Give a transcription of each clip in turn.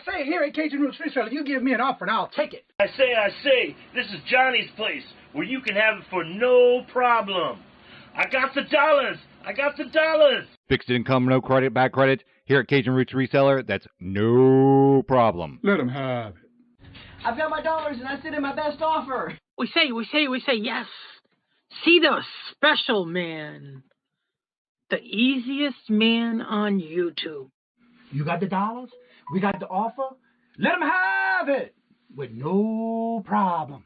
say, here at Kajun Reseller, you give me an offer and I'll take it. I say, this is Johnny's place where you can have it for no problem. I got the dollars. Fixed income, no credit, back credit. Here at Cajun Roots Reseller, that's no problem. Let him have it. I've got my dollars and I sit in my best offer. We say, yes. See the special man. The easiest man on YouTube. You got the dollars? We got the offer? Let him have it with no problem.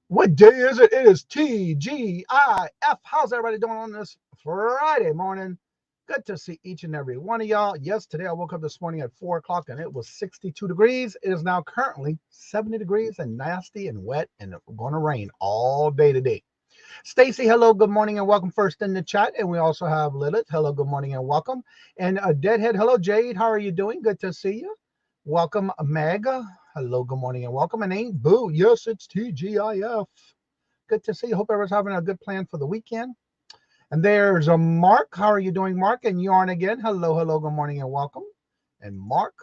What day is it? It is TGIF. How's everybody doing on this Friday morning? Good to see each and every one of y'all. Yes, today I woke up this morning at 4 o'clock and it was 62 degrees. It is now currently 70 degrees and nasty and wet and going to rain all day today. Stacy, hello, good morning and welcome first in the chat. And we also have Lilith. Hello, good morning and welcome. And Deadhead, hello, Jade. How are you doing? Good to see you. Welcome, Meg. Hello, good morning and welcome. And Ain't Boo. Yes, it's TGIF. Good to see you. Hope everyone's having a good plan for the weekend. And there's a Mark. How are you doing, Mark? And Yarn again. Hello, good morning and welcome. And Mark.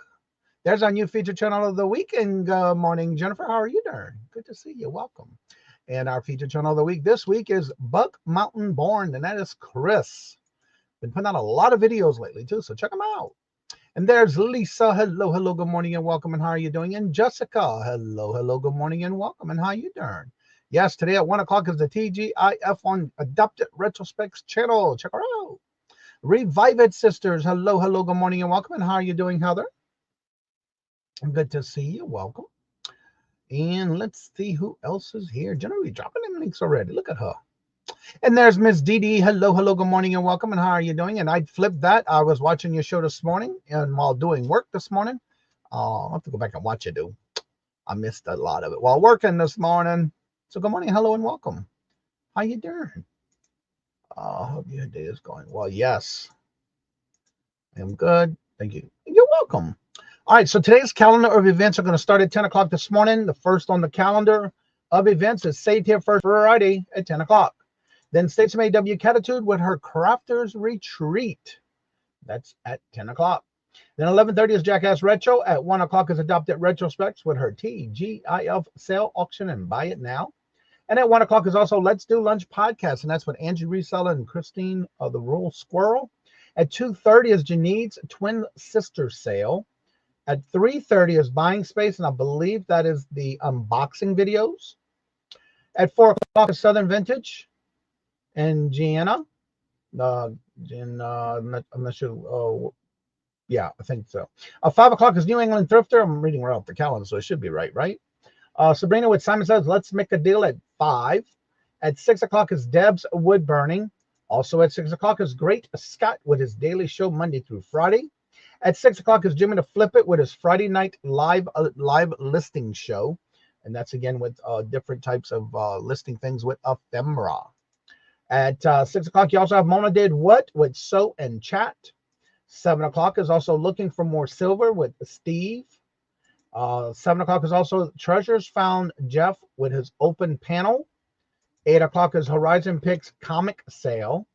There's our new feature channel of the week. And good morning, Jennifer. How are you doing? Good to see you. Welcome. And our feature channel of the week this week is Buck Mountain Born, and that is Chris. Been putting out a lot of videos lately too, so check them out. And there's Lisa. Hello, good morning and welcome. And how are you doing? And Jessica. Hello, good morning and welcome. And how you doing? Yes, today at 1 o'clock is the TGIF on Adopted Retrospects channel. Check her out. Revive It Sisters. Hello, good morning and welcome. And how are you doing, Heather? Good to see you. Welcome. And let's see who else is here. Generally dropping them links already. Look at her. And there's Miss Dee Dee. Hello, good morning and welcome. And how are you doing? And I flipped that. I was watching your show this morning and while doing work this morning. I'll have to go back and watch it, do. I missed a lot of it while working this morning. So good morning, hello, and welcome. How you doing? I hope your day is going well. Yes, I am good. Thank you. You're welcome. All right, so today's calendar of events are going to start at 10 o'clock this morning. The first on the calendar of events is Saved Here First Friday at 10 o'clock. Then Stacey May W. Catitude with her Crafters Retreat. That's at 10 o'clock. Then 11:30 is Jackass Retro. At 1 o'clock is Adopted Retrospects with her TGIF sale auction and buy it now. And at 1 o'clock is also Let's Do Lunch podcast, and that's with Angie Reseller and Christine of the Rural Squirrel. At 2:30 is Janine's Twin Sister sale. At 3:30 is Buying Space, and I believe that is the unboxing videos. At 4 o'clock is Southern Vintage and Gianna. I'm not sure. Yeah, I think so. 5 o'clock is New England Thrifter. I'm reading right off the calendar, so it should be right? Sabrina with Simon Says, Let's Make a Deal at 5. At 6 o'clock is Deb's Wood Burning. Also at 6 o'clock is Great Scott with his daily show Monday through Friday. At 6 o'clock is Jimmy to Flip It with his Friday night live listing show. And that's again with different types of listing things with ephemera. At 6 o'clock, you also have Mona Did What with Sew and Chat. 7 o'clock is also Looking for More Silver with Steve. 7 o'clock is also Treasures Found Jeff with his open panel. 8 o'clock is Horizon Picks Comic Sale.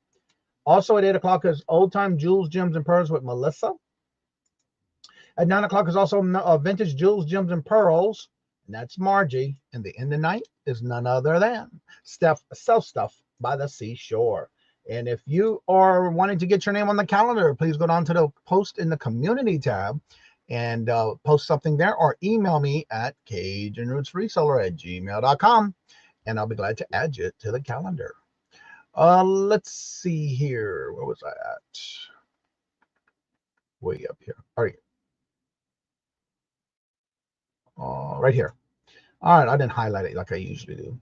Also at 8 o'clock is Old Time Jewels, Gems, and Pearls with Melissa. At 9 o'clock is also Vintage Jewels, Gems, and Pearls. And that's Margie. And the end of the night is none other than Steph Self Stuff by the Seashore. And if you are wanting to get your name on the calendar, please go down to the post in the community tab and post something there, or email me at CajunRootsReseller@gmail.com, and I'll be glad to add you to the calendar. Let's see here. Where was I at? Way up here. All right. Right here. All right. I didn't highlight it like I usually do.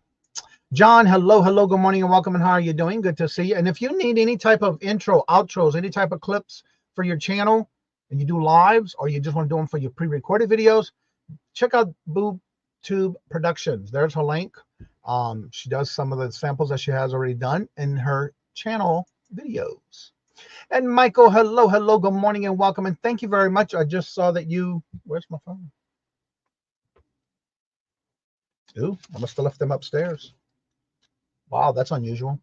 John, hello, good morning and welcome, and how are you doing? Good to see you. And if you need any type of intro, outros, any type of clips for your channel, and you do lives, or you just want to do them for your pre-recorded videos, check out Boob Tube Productions. There's her link. She does some of the samples that she has already done in her channel videos. And Michael, hello, good morning and welcome, and thank you very much. I just saw that you, where's my phone? Ooh, I must have left them upstairs. Wow, that's unusual.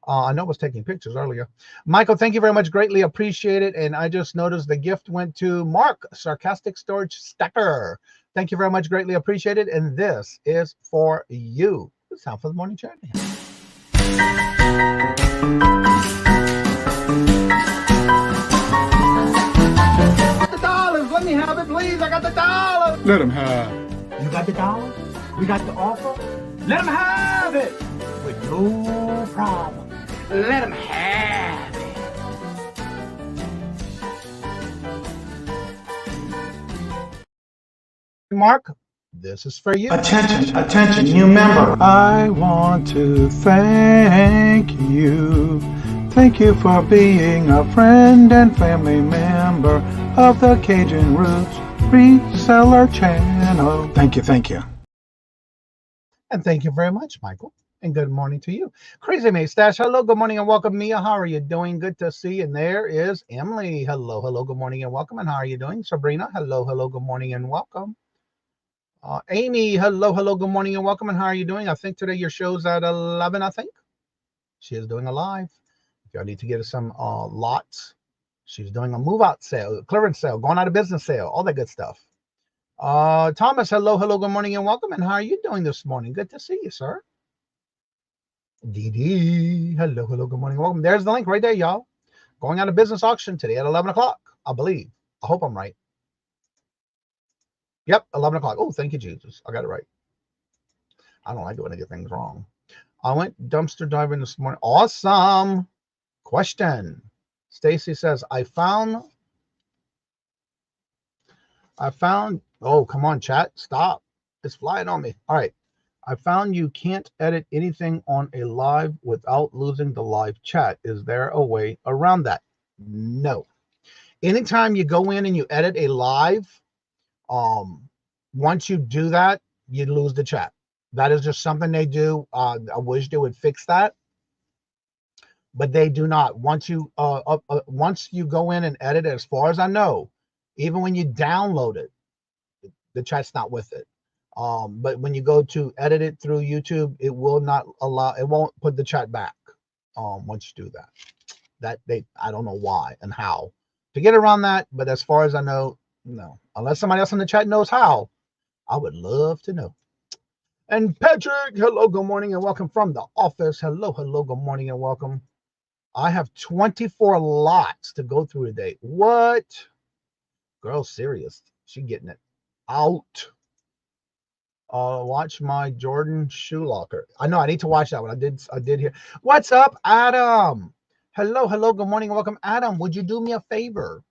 I know I was taking pictures earlier. Michael, thank you very much. Greatly appreciate it. And I just noticed the gift went to Mark, Sarcastic Storage Stacker. Thank you very much. Greatly appreciate it. And this is for you. It's time for the morning chat. The dollars. Let me have it, please. I got the dollars. Let him have. You got the dollars? We got the offer? Let him have it with no problem. Let him have it. Mark, this is for you. Attention, new member. I want to thank you. Thank you for being a friend and family member of the Cajun Roots Reseller channel. Thank you. And thank you very much, Michael. And good morning to you. Crazy May Stash, hello, good morning and welcome. Mia, how are you doing? Good to see you. And there is Emily. Hello, good morning and welcome. And how are you doing? Sabrina, hello, good morning and welcome. Amy, hello, good morning and welcome. And how are you doing? I think today your show's at 11, I think. She is doing a live. If y'all need to get some lots, she's doing a move-out sale, clearance sale, going out of business sale, all that good stuff. Thomas, hello, good morning and welcome. And how are you doing this morning? Good to see you, sir. DD, hello, good morning and welcome. There's the link right there, y'all. Going out of business auction today at 11 o'clock, I believe. I hope I'm right. Yep, 11 o'clock. Oh, thank you, Jesus. I got it right. I don't like it when I get things wrong. I went dumpster diving this morning. Awesome. Question. Stacy says, I found, oh, come on, chat. Stop. It's flying on me. All right. I found you can't edit anything on a live without losing the live chat. Is there a way around that? No. Anytime you go in and you edit a live, once you do that, you lose the chat. That is just something they do. I wish they would fix that, but they do not. Once you go in and edit it, as far as I know, even when you download it, the chat's not with it. But when you go to edit it through YouTube, it will not allow, it won't put the chat back. Once you do that, I don't know why and how to get around that. But as far as I know, no, unless somebody else in the chat knows how, I would love to know. And Patrick, hello, good morning and welcome from the office. Hello, good morning and welcome. I have 24 lots to go through today. What? Girl, serious. She getting it out. Watch my Jordan shoe locker. I know I need to watch that one. I did hear. What's up, Adam? Hello, good morning, welcome. Adam, would you do me a favor?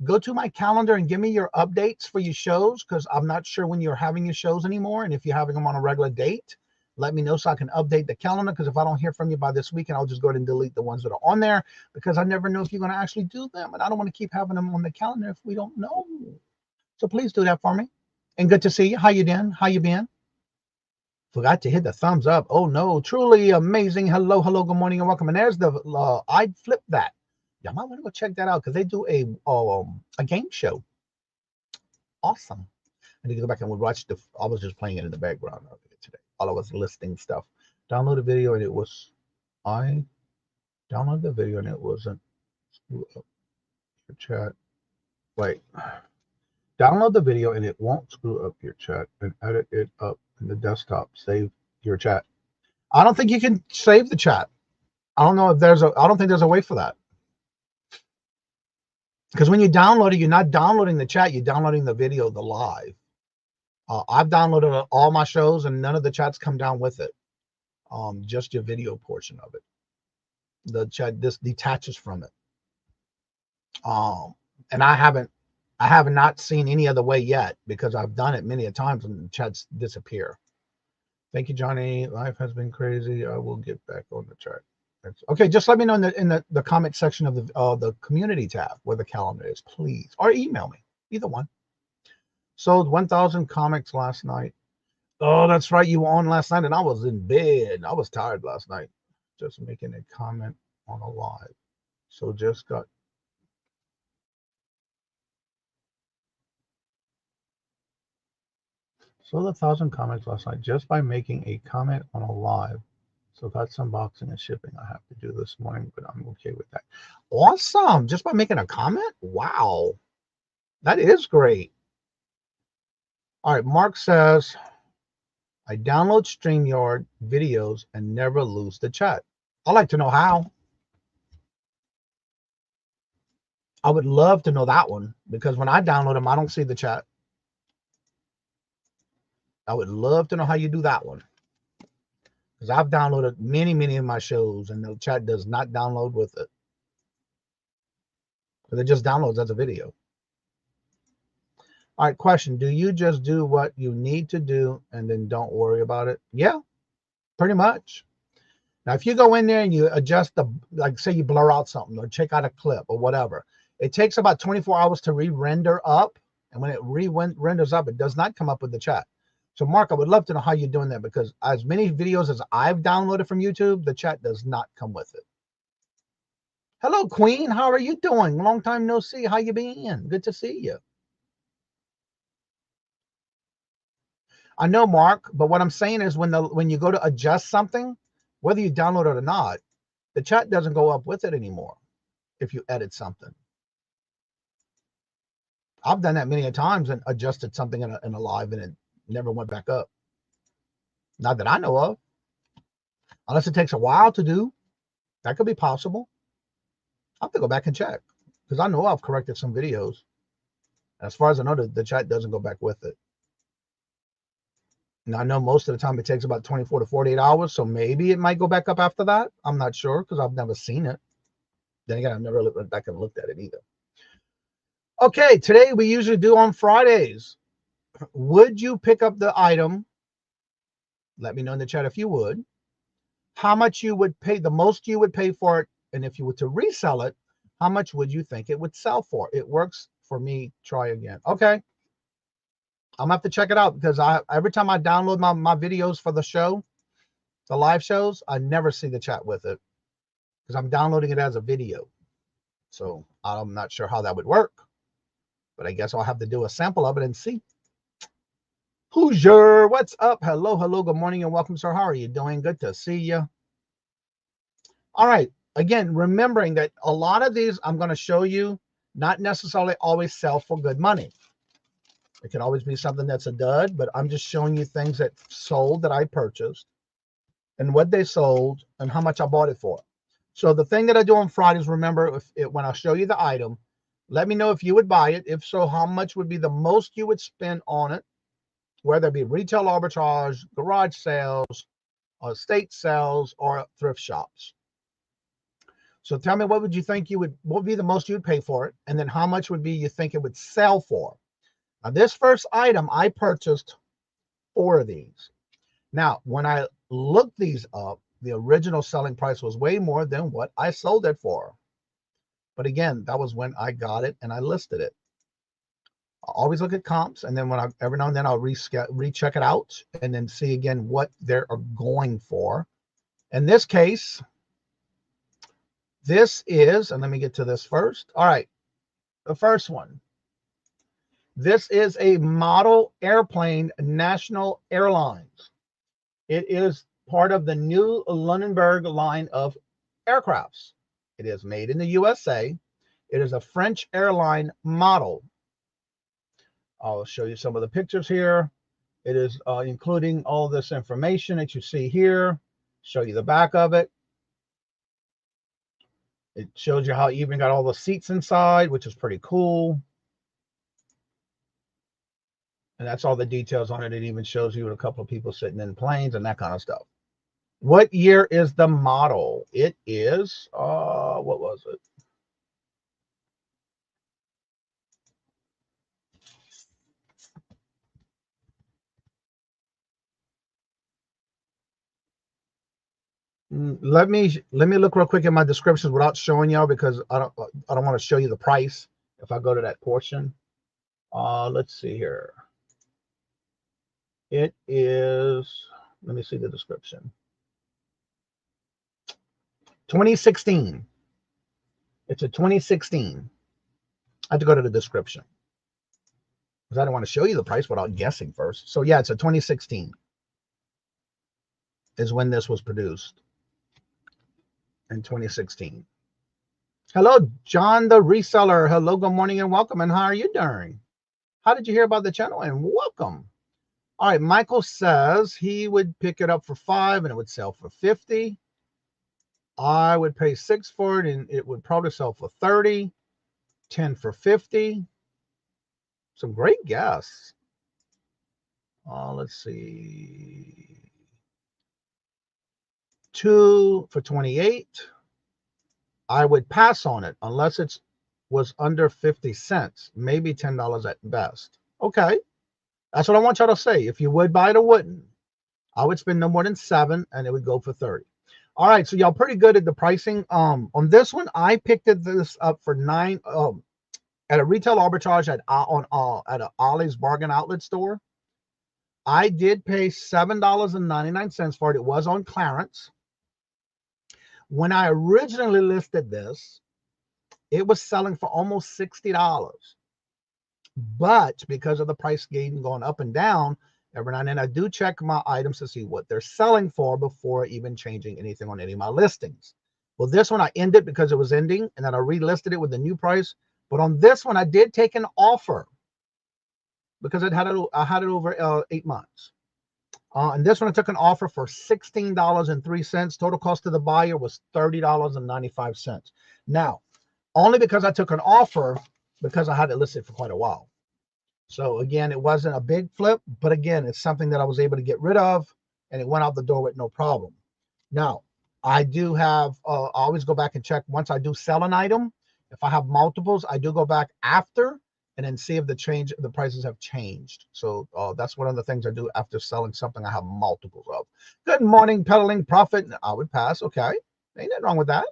Go to my calendar and give me your updates for your shows, because I'm not sure when you're having your shows anymore. And if you're having them on a regular date, let me know so I can update the calendar, because if I don't hear from you by this weekend, I'll just go ahead and delete the ones that are on there, because I never know if you're going to actually do them. And I don't want to keep having them on the calendar if we don't know. So please do that for me. And good to see you. How you doing? How you been? Forgot to hit the thumbs up. Oh no, truly amazing. Hello, good morning and welcome. And there's the I'd flip that. Y'all might want to go check that out, because they do a game show. Awesome. I need to go back and watch I was just playing it in the background today while I was listing stuff. Download the video and it was I downloaded the video and it wasn't screw up your chat. Wait. Download the video and it won't screw up your chat, and edit it up in the desktop. Save your chat. I don't think you can save the chat. I don't know if I don't think there's a way for that. Because when you download it, you're not downloading the chat, you're downloading the video, the live. I've downloaded all my shows and none of the chats come down with it. Just your video portion of it. The chat just detaches from it. And I have not seen any other way yet, because I've done it many a times and the chats disappear. Thank you, Johnny. Life has been crazy. I will get back on the chat. Okay, just let me know in the comment section of the community tab where the calendar is, please, or email me, either one. Sold 1,000 comics last night. Oh, that's right, you were on last night and I was in bed. I was tired last night. Just making a comment on a live. So just got. Sold 1,000 comics last night just by making a comment on a live. So got some boxing and shipping I have to do this morning, but I'm okay with that. Awesome. Just by making a comment? Wow. That is great. All right. Mark says, I download StreamYard videos and never lose the chat. I'd like to know how. I would love to know that one, because when I download them, I don't see the chat. I would love to know how you do that one. Because I've downloaded many of my shows and the chat does not download with it. Because it just downloads as a video. All right, question. Do you just do what you need to do and then don't worry about it? Yeah, pretty much. Now, if you go in there and you adjust like say you blur out something or check out a clip or whatever, it takes about 24 hours to re-render up. And when it re-renders up, it does not come up with the chat. So, Mark, I would love to know how you're doing that, because as many videos as I've downloaded from YouTube, the chat does not come with it. Hello, Queen. How are you doing? Long time no see. How you been? Good to see you. I know, Mark, but what I'm saying is when you go to adjust something, whether you download it or not, the chat doesn't go up with it anymore if you edit something. I've done that many a times and adjusted something in a live and it never went back up. Not that I know of. Unless it takes a while to do. That could be possible. I'll have to go back and check, because I know I've corrected some videos. As far as I know, the chat doesn't go back with it. Now, I know most of the time it takes about 24 to 48 hours, so maybe it might go back up after that. I'm not sure, because I've never seen it. Then again, I've never went back and looked at it either. Okay, today we usually do on Fridays. Would you pick up the item? Let me know in the chat if you would. How much you would pay, the most you would pay for it, and if you were to resell it, how much would you think it would sell for? It works for me. Try again. Okay. I'm gonna have to check it out, because every time I download my videos for the show, the live shows, I never see the chat with it, because I'm downloading it as a video. So I'm not sure how that would work, but I guess I'll have to do a sample of it and see. Hoosier, what's up? Hello, good morning and welcome, sir. How are you doing? Good to see you. All right. Again, remembering that a lot of these I'm going to show you not necessarily always sell for good money. It can always be something that's a dud, but I'm just showing you things that sold that I purchased and what they sold and how much I bought it for. So the thing that I do on Fridays, remember, when I show you the item, Let me know if you would buy it. If so, how much would be the most you would spend on it, whether it be retail arbitrage, garage sales, estate sales, or thrift shops. So tell me, what would you think what would be the most you would pay for it? And then how much would be you think it would sell for? Now, this first item, I purchased 4 of these. Now, when I looked these up, the original selling price was way more than what I sold it for. But again, that was when I got it and I listed it. I always look at comps, and then every now and then I'll recheck it out and then see again what they're going for. In this case, this is, and let me get to this first. All right, the first one. This is a model airplane, National Airlines. It is part of the new Lunenburg line of aircrafts. It is made in the USA. It is a French airline model. I'll show you some of the pictures here. It is including all this information that you see here. Show you the back of it. It shows you how it even got all the seats inside, which is pretty cool. And that's all the details on it. It even shows you a couple of people sitting in planes and that kind of stuff. What year is the model? It is, what was it? Let me look real quick at my descriptions without showing y'all, because I don't want to show you the price if I go to that portion. Let's see here. It is, let me see the description. 2016. It's a 2016. I have to go to the description because I don't want to show you the price without guessing first. So yeah, it's a 2016 is when this was produced. In 2016. Hello, John the Reseller. Hello, good morning and welcome. And how are you doing? How did you hear about the channel? And welcome. All right, Michael says he would pick it up for $5 and it would sell for $50. I would pay $6 for it and it would probably sell for $30. $10 for $50. Some great guess. Let's see. 2 for $28. I would pass on it unless it was under 50 cents, maybe $10 at best. Okay, that's what I want y'all to say. If you would buy it or wouldn't, I would spend no more than $7 and it would go for $30. All right, so y'all pretty good at the pricing. On this one, I picked this up for $9 at a retail arbitrage at an Ollie's Bargain Outlet store. I did pay $7.99 for it. It was on clearance. When I originally listed this, it was selling for almost $60. But because of the price game going up and down, every now and then I do check my items to see what they're selling for before even changing anything on any of my listings. Well, this one I ended because it was ending, and then I relisted it with the new price. But on this one, I did take an offer because I had it over 8 months. And this one I took an offer for $16.03. Total cost to the buyer was $30.95. Now, only because I took an offer, because I had it listed for quite a while. So again, it wasn't a big flip, but again, it's something that I was able to get rid of, and it went out the door with no problem. Now, I do have, I always go back and check once I do sell an item. If I have multiples, I do go back after and then see if the prices have changed. So that's one of the things I do after selling something I have multiples of. Good morning, Peddling Profit. I would pass. Okay, ain't nothing wrong with that.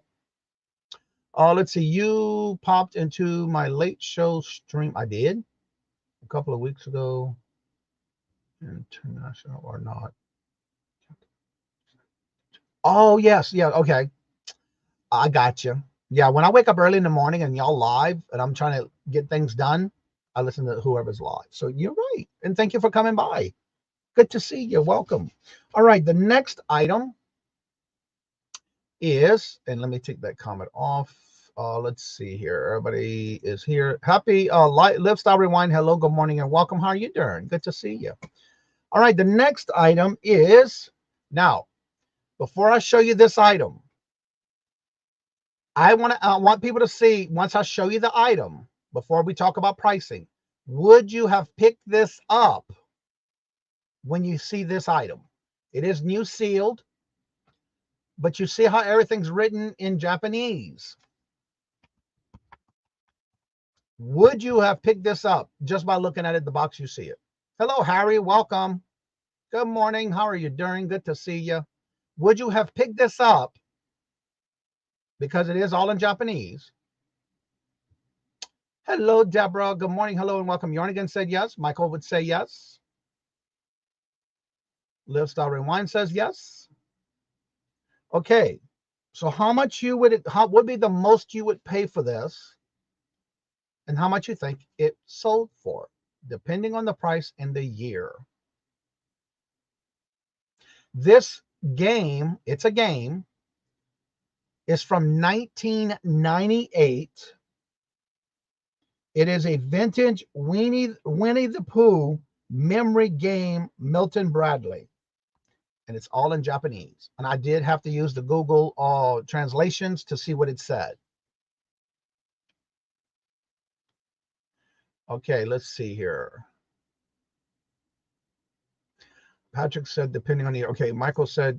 Let's see. You popped into my late show stream. I did a couple of weeks ago. International or not? Oh yes, yeah. Okay, I got you. Yeah, when I wake up early in the morning and y'all live and I'm trying to get things done, I listen to whoever's live. So you're right. And thank you for coming by. Good to see you. Welcome. All right. The next item is, and let me take that comment off. Let's see here. Everybody is here. Happy Lifestyle Rewind. Hello, good morning and welcome. How are you doing? Good to see you. All right. The next item is, now, before I show you this item, I want people to see, once I show you the item, before we talk about pricing, would you have picked this up when you see this item? It is new sealed, but you see how everything's written in Japanese. Would you have picked this up just by looking at it, the box you see it? Hello, Harry. Welcome. Good morning. How are you doing? Good to see you. Would you have picked this up because it is all in Japanese? Hello, Deborah. Good morning. Hello and welcome. Yarnigan said yes. Michael would say yes. Live Style Rewind says yes. Okay. So how much would be the most you would pay for this? And how much you think it sold for, depending on the price and the year. This game, it's a game, is from 1998. It is a vintage Winnie the Pooh memory game, Milton Bradley. And it's all in Japanese. And I did have to use the Google translations to see what it said. Okay, let's see here. Patrick said, depending on the, okay, Michael said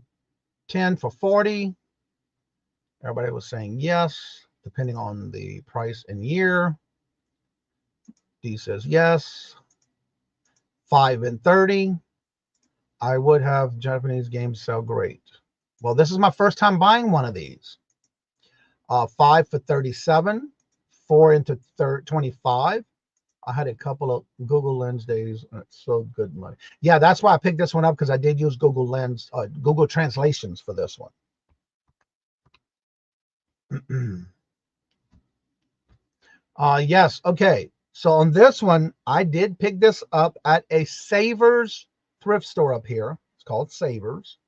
10 for 40. Everybody was saying yes, depending on the price and year. D says yes. 5 and 30. I would have Japanese games sell great. Well, this is my first time buying one of these. 5 for 37. 4 into 25. I had a couple of Google Lens days, and it's so good money. Yeah, that's why I picked this one up, because I did use Google Lens, Google translations for this one. Yes, okay. So on this one, I did pick this up at a Savers thrift store up here. It's called Savers.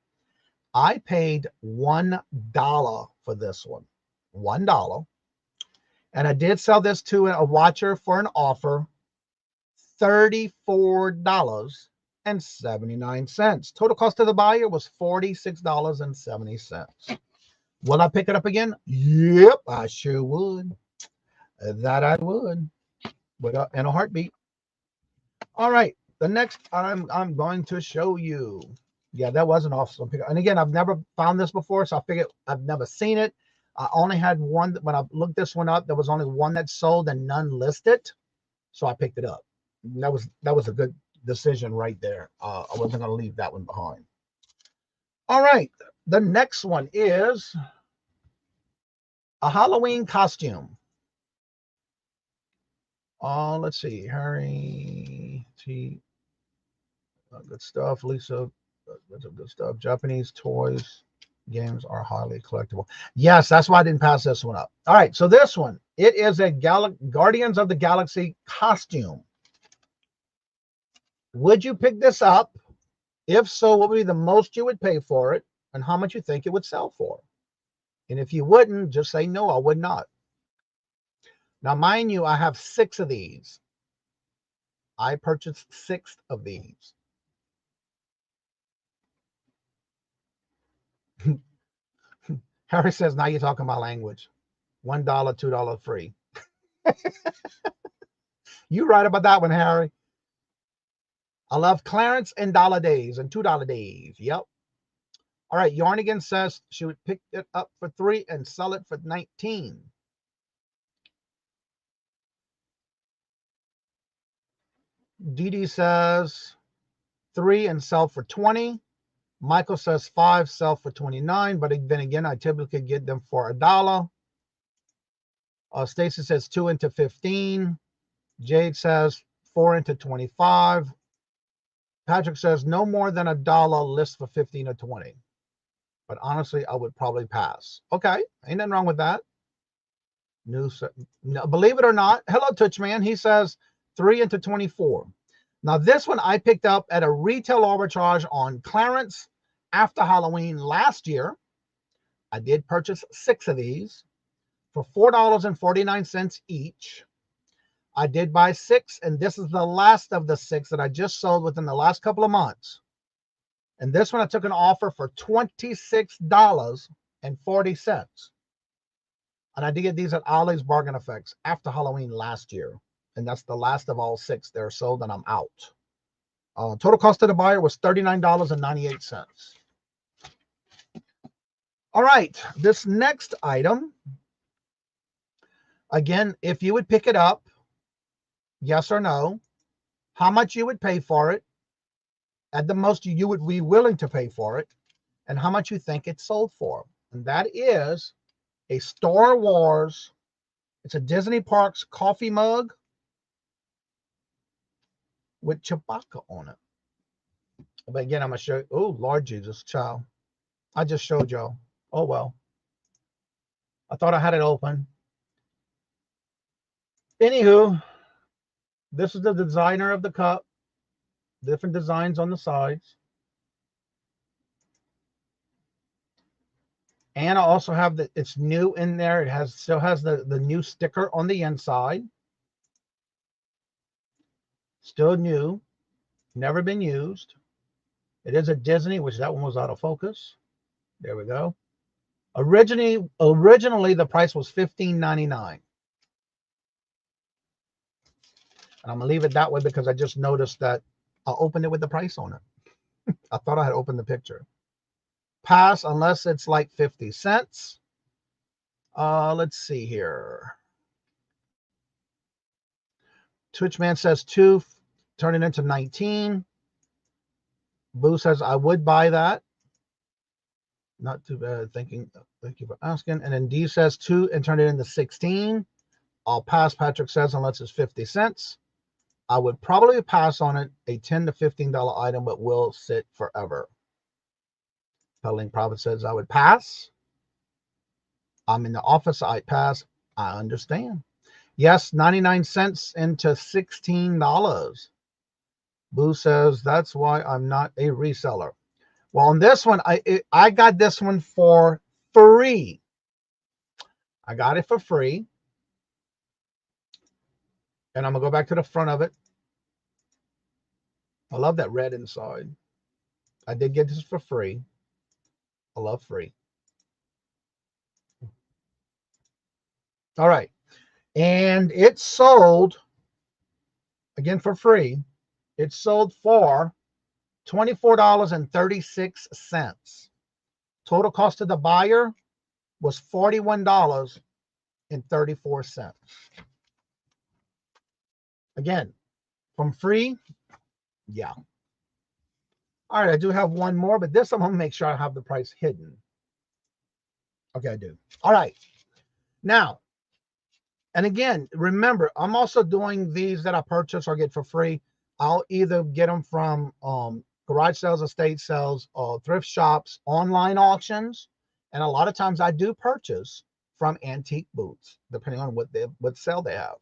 I paid $1 for this one. $1. And I did sell this to a watcher for an offer, $34.79. Total cost of the buyer was $46.70. Will I pick it up again? Yep, I sure would. That I would. But in a heartbeat. All right, the next I'm going to show you. Yeah, that was an awesome pickup. And again, I've never found this before, so I figured I've never seen it. I only had one. When I looked this one up, there was only one that sold and none listed, so I picked it up. And that was a good decision right there. I wasn't going to leave that one behind. All right, the next one is a Halloween costume. Let's see, Harry T. Good stuff. Lisa, that's some good stuff. Japanese toys. Games are highly collectible. Yes, that's why I didn't pass this one up. All right, so this one, it is a Guardians of the Galaxy costume. Would you pick this up? If so, what would be the most you would pay for it, and how much you think it would sell for? And if you wouldn't, just say no, I would not. Now, mind you, I have 6 of these. I purchased 6 of these. Harry says, now you're talking my language. $1, $2 free. You right about that one, Harry. I love clearance and dollar days and $2 days. Yep. All right. Yarnigan says she would pick it up for 3 and sell it for 19. Dee says 3 and sell for 20. Michael says 5, sell for 29, but then again, I typically get them for $1. Stacy says 2 into 15. Jade says 4 into 25. Patrick says no more than $1, list for 15 or 20. But honestly, I would probably pass. Okay, ain't nothing wrong with that. No, believe it or not, hello, Touchman. He says 3 into 24. Now, this one I picked up at a retail arbitrage on clearance after Halloween last year. I did purchase 6 of these for $4.49 each. I did buy 6, and this is the last of the 6 that I just sold within the last couple of months. And this one I took an offer for $26.40. And I did get these at Ollie's Bargain Effects after Halloween last year. And that's the last of all 6 they're sold, and I'm out. Total cost to the buyer was $39.98. All right, this next item, again, if you would pick it up, yes or no, how much you would pay for it, at the most you would be willing to pay for it, and how much you think it's sold for. And that is a Star Wars, it's a Disney Parks coffee mug with Chewbacca on it. But again, I'm going to show you. Oh, Lord Jesus, child. I just showed y'all. Oh, well. I thought I had it open. Anywho, this is the designer of the cup. Different designs on the sides. And I also have the, it's new in there. It still has the new sticker on the inside. Still new. Never been used. It is a Disney, which that one was out of focus. There we go. Originally the price was $15.99. And I'm going to leave it that way because I just noticed that I opened it with the price on it. I thought I had opened the picture. Pass unless it's like 50 cents. Let's see here. Twitchman says 2, turn it into 19. Boo says, I would buy that. Not too bad. Thank you for asking. And then D says 2 and turn it into 16. I'll pass, Patrick says, unless it's 50 cents. I would probably pass on it, a $10 to $15 item, but will sit forever. Peddling Prophet says, I would pass. I'm in the office, I'd pass. I understand. Yes, 99 cents into $16. Boo says, that's why I'm not a reseller. Well, on this one, I got this one for free. I got it for free. And I'm going to go back to the front of it. I love that red inside. I did get this for free. I love free. All right. And it sold, again for free, it sold for $24.36. Total cost to the buyer was $41.34. Again, from free, yeah. All right, I do have one more, but this I'm going to make sure I have the price hidden. Okay, I do. All right. Now, and again, remember, I'm also doing these that I purchase or get for free. I'll either get them from garage sales, estate sales, thrift shops, online auctions, and a lot of times I do purchase from antique booths, depending on what sale they have.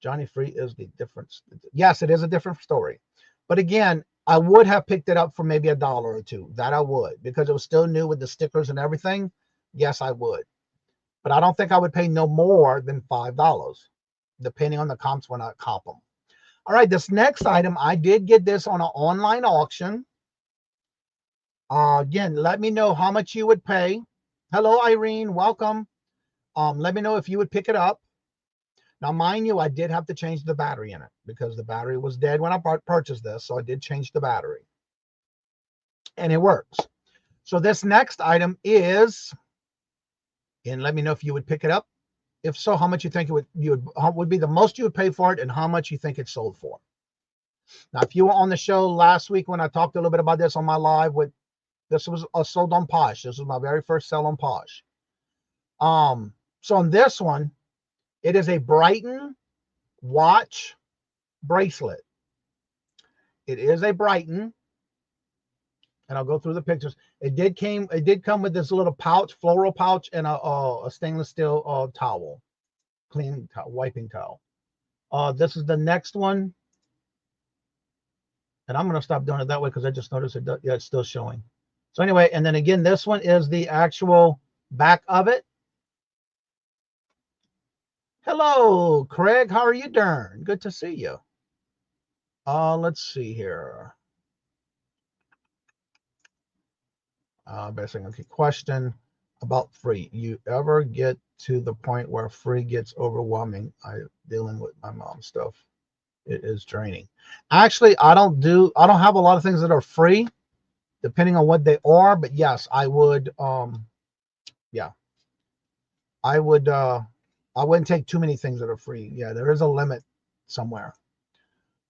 Johnny Free is the difference. Yes, it is a different story. But again, I would have picked it up for maybe $1 or $2. That I would, because it was still new with the stickers and everything. Yes, I would. But I don't think I would pay no more than $5, depending on the comps when I comp them. All right, this next item, I did get this on an online auction. Again, let me know how much you would pay. Hello, Irene. Welcome. Let me know if you would pick it up. Now, mind you, I did have to change the battery in it because the battery was dead when I purchased this. So I did change the battery. And it works. So this next item is, and let me know if you would pick it up. If so, how much you think it would be the most you would pay for it, and how much you think it sold for. Now, if you were on the show last week when I talked a little bit about this on my live, this was sold on Posh. This was my very first sell on Posh. So on this one, it is a Brighton watch bracelet. It is a Brighton, and I'll go through the pictures. It did come with this little pouch, floral pouch, and a stainless steel towel, clean towel, wiping towel. This is the next one, and I'm gonna stop doing it that way because I just noticed it. Yeah, it's still showing. So anyway, and then again, this one is the actual back of it. Hello, Craig. How are you doing? Good to see you. Let's see here. Best thing, okay, question. about free. You ever get to the point where free gets overwhelming? I'm dealing with my mom's stuff. It is draining. Actually, I don't have a lot of things that are free, depending on what they are. But yes, I would. Yeah, I would. I wouldn't take too many things that are free. Yeah, there is a limit somewhere.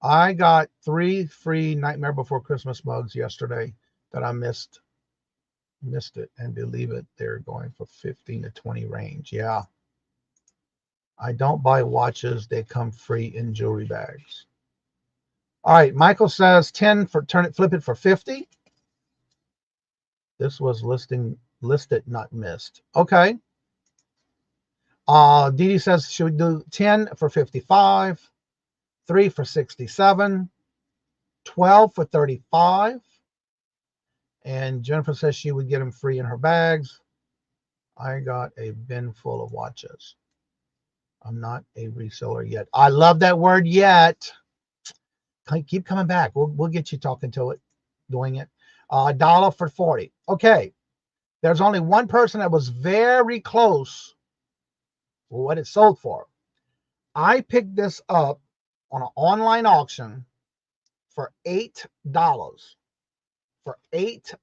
I got 3 free Nightmare Before Christmas mugs yesterday that I missed it, and believe it, they're going for 15 to 20 range. Yeah. I don't buy watches. They come free in jewelry bags. All right. Michael says 10 for flip it for 50. This was listed, not missed. Okay. Dee says, should we do 10 for 55, 3 for 67, 12 for 35? And Jennifer says she would get them free in her bags. I got a bin full of watches. I'm not a reseller yet. I love that word yet. Keep coming back. We'll get you talking to it, doing it. $1 for 40. Okay. There's only one person that was very close for what it sold for. I picked this up on an online auction for $8. For $8.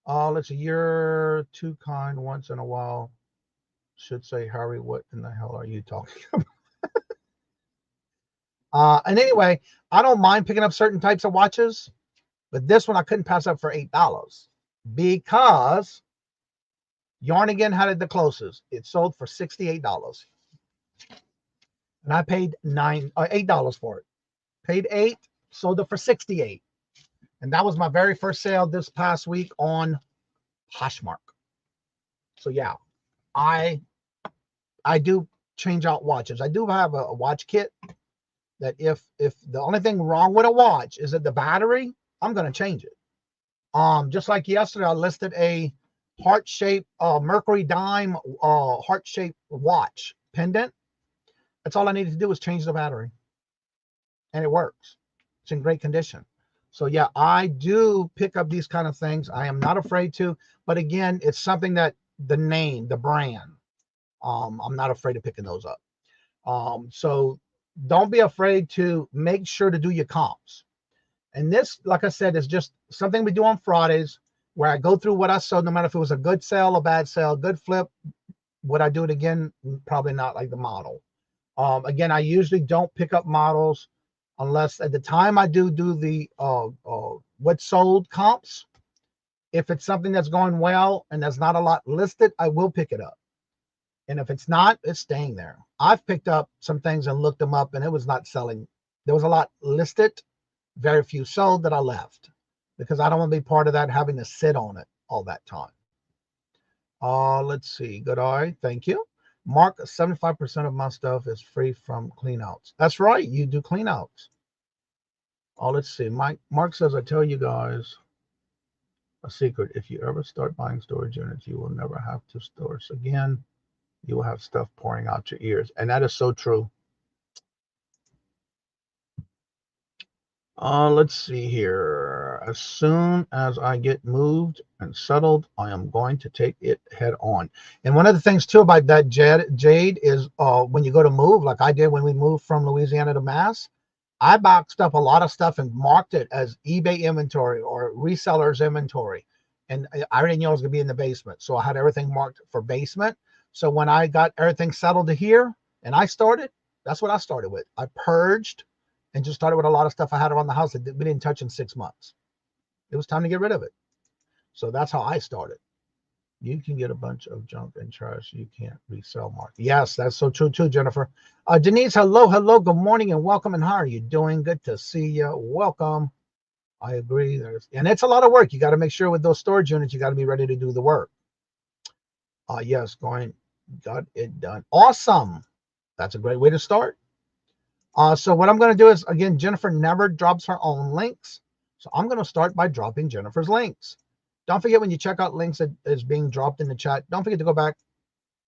Let's see. You're too kind once in a while. Should say, Harry, what in the hell are you talking about? And anyway, I don't mind picking up certain types of watches, but this one I couldn't pass up for $8 because Yarnigan had it the closest. It sold for $68. And I paid $8 for it. Paid $8, sold it for $68. And that was my very first sale this past week on Poshmark. So yeah, I do change out watches. I do have a watch kit that if the only thing wrong with a watch is that the battery, I'm going to change it. Just like yesterday, I listed a heart-shaped Mercury dime heart-shaped watch pendant. That's all I needed to do was change the battery. And it works. It's in great condition. So yeah, I do pick up these kind of things. I am not afraid to, but again, it's something that the name, the brand, I'm not afraid of picking those up. So don't be afraid to make sure to do your comps. And this, like I said, is just something we do on Fridays where I go through what I sold, no matter if it was a good sale, a bad sale, good flip. Would I do it again? Probably not, like the model. Again, I usually don't pick up models unless at the time I do the what sold comps. If it's something that's going well and there's not a lot listed, I will pick it up. And if it's not, it's staying there. I've picked up some things and looked them up and it was not selling. There was a lot listed, very few sold that I left because I don't want to be part of that, having to sit on it all that time. Let's see. Good eye. Thank you. Mark, 75% of my stuff is free from cleanouts. That's right. You do cleanouts. Let's see. Mark says, I tell you guys a secret. If you ever start buying storage units, you will never have to store again. You will have stuff pouring out your ears. And that is so true. Let's see here. As soon as I get moved and settled, I am going to take it head on. And one of the things too about that, Jade, is when you go to move, like I did when we moved from Louisiana to Mass, I boxed up a lot of stuff and marked it as eBay inventory or resellers inventory. And I already knew I was going to be in the basement. So I had everything marked for basement. So when I got everything settled to here and I started, that's what I started with. I purged and just started with a lot of stuff I had around the house that we didn't touch in 6 months. It was time to get rid of it. So that's how I started. You can get a bunch of junk and trash you can't resell, Mark. Yes, that's so true too, Jennifer. Denise, hello, good morning and welcome. And how are you doing? Good to see you. Welcome. I agree. And it's a lot of work. You got to make sure with those storage units, you got to be ready to do the work. Yes, got it done. Awesome. That's a great way to start. So what I'm going to do is, again, Jennifer never drops her own links. So I'm going to start by dropping Jennifer's links. Don't forget when you check out links that is being dropped in the chat, don't forget to go back,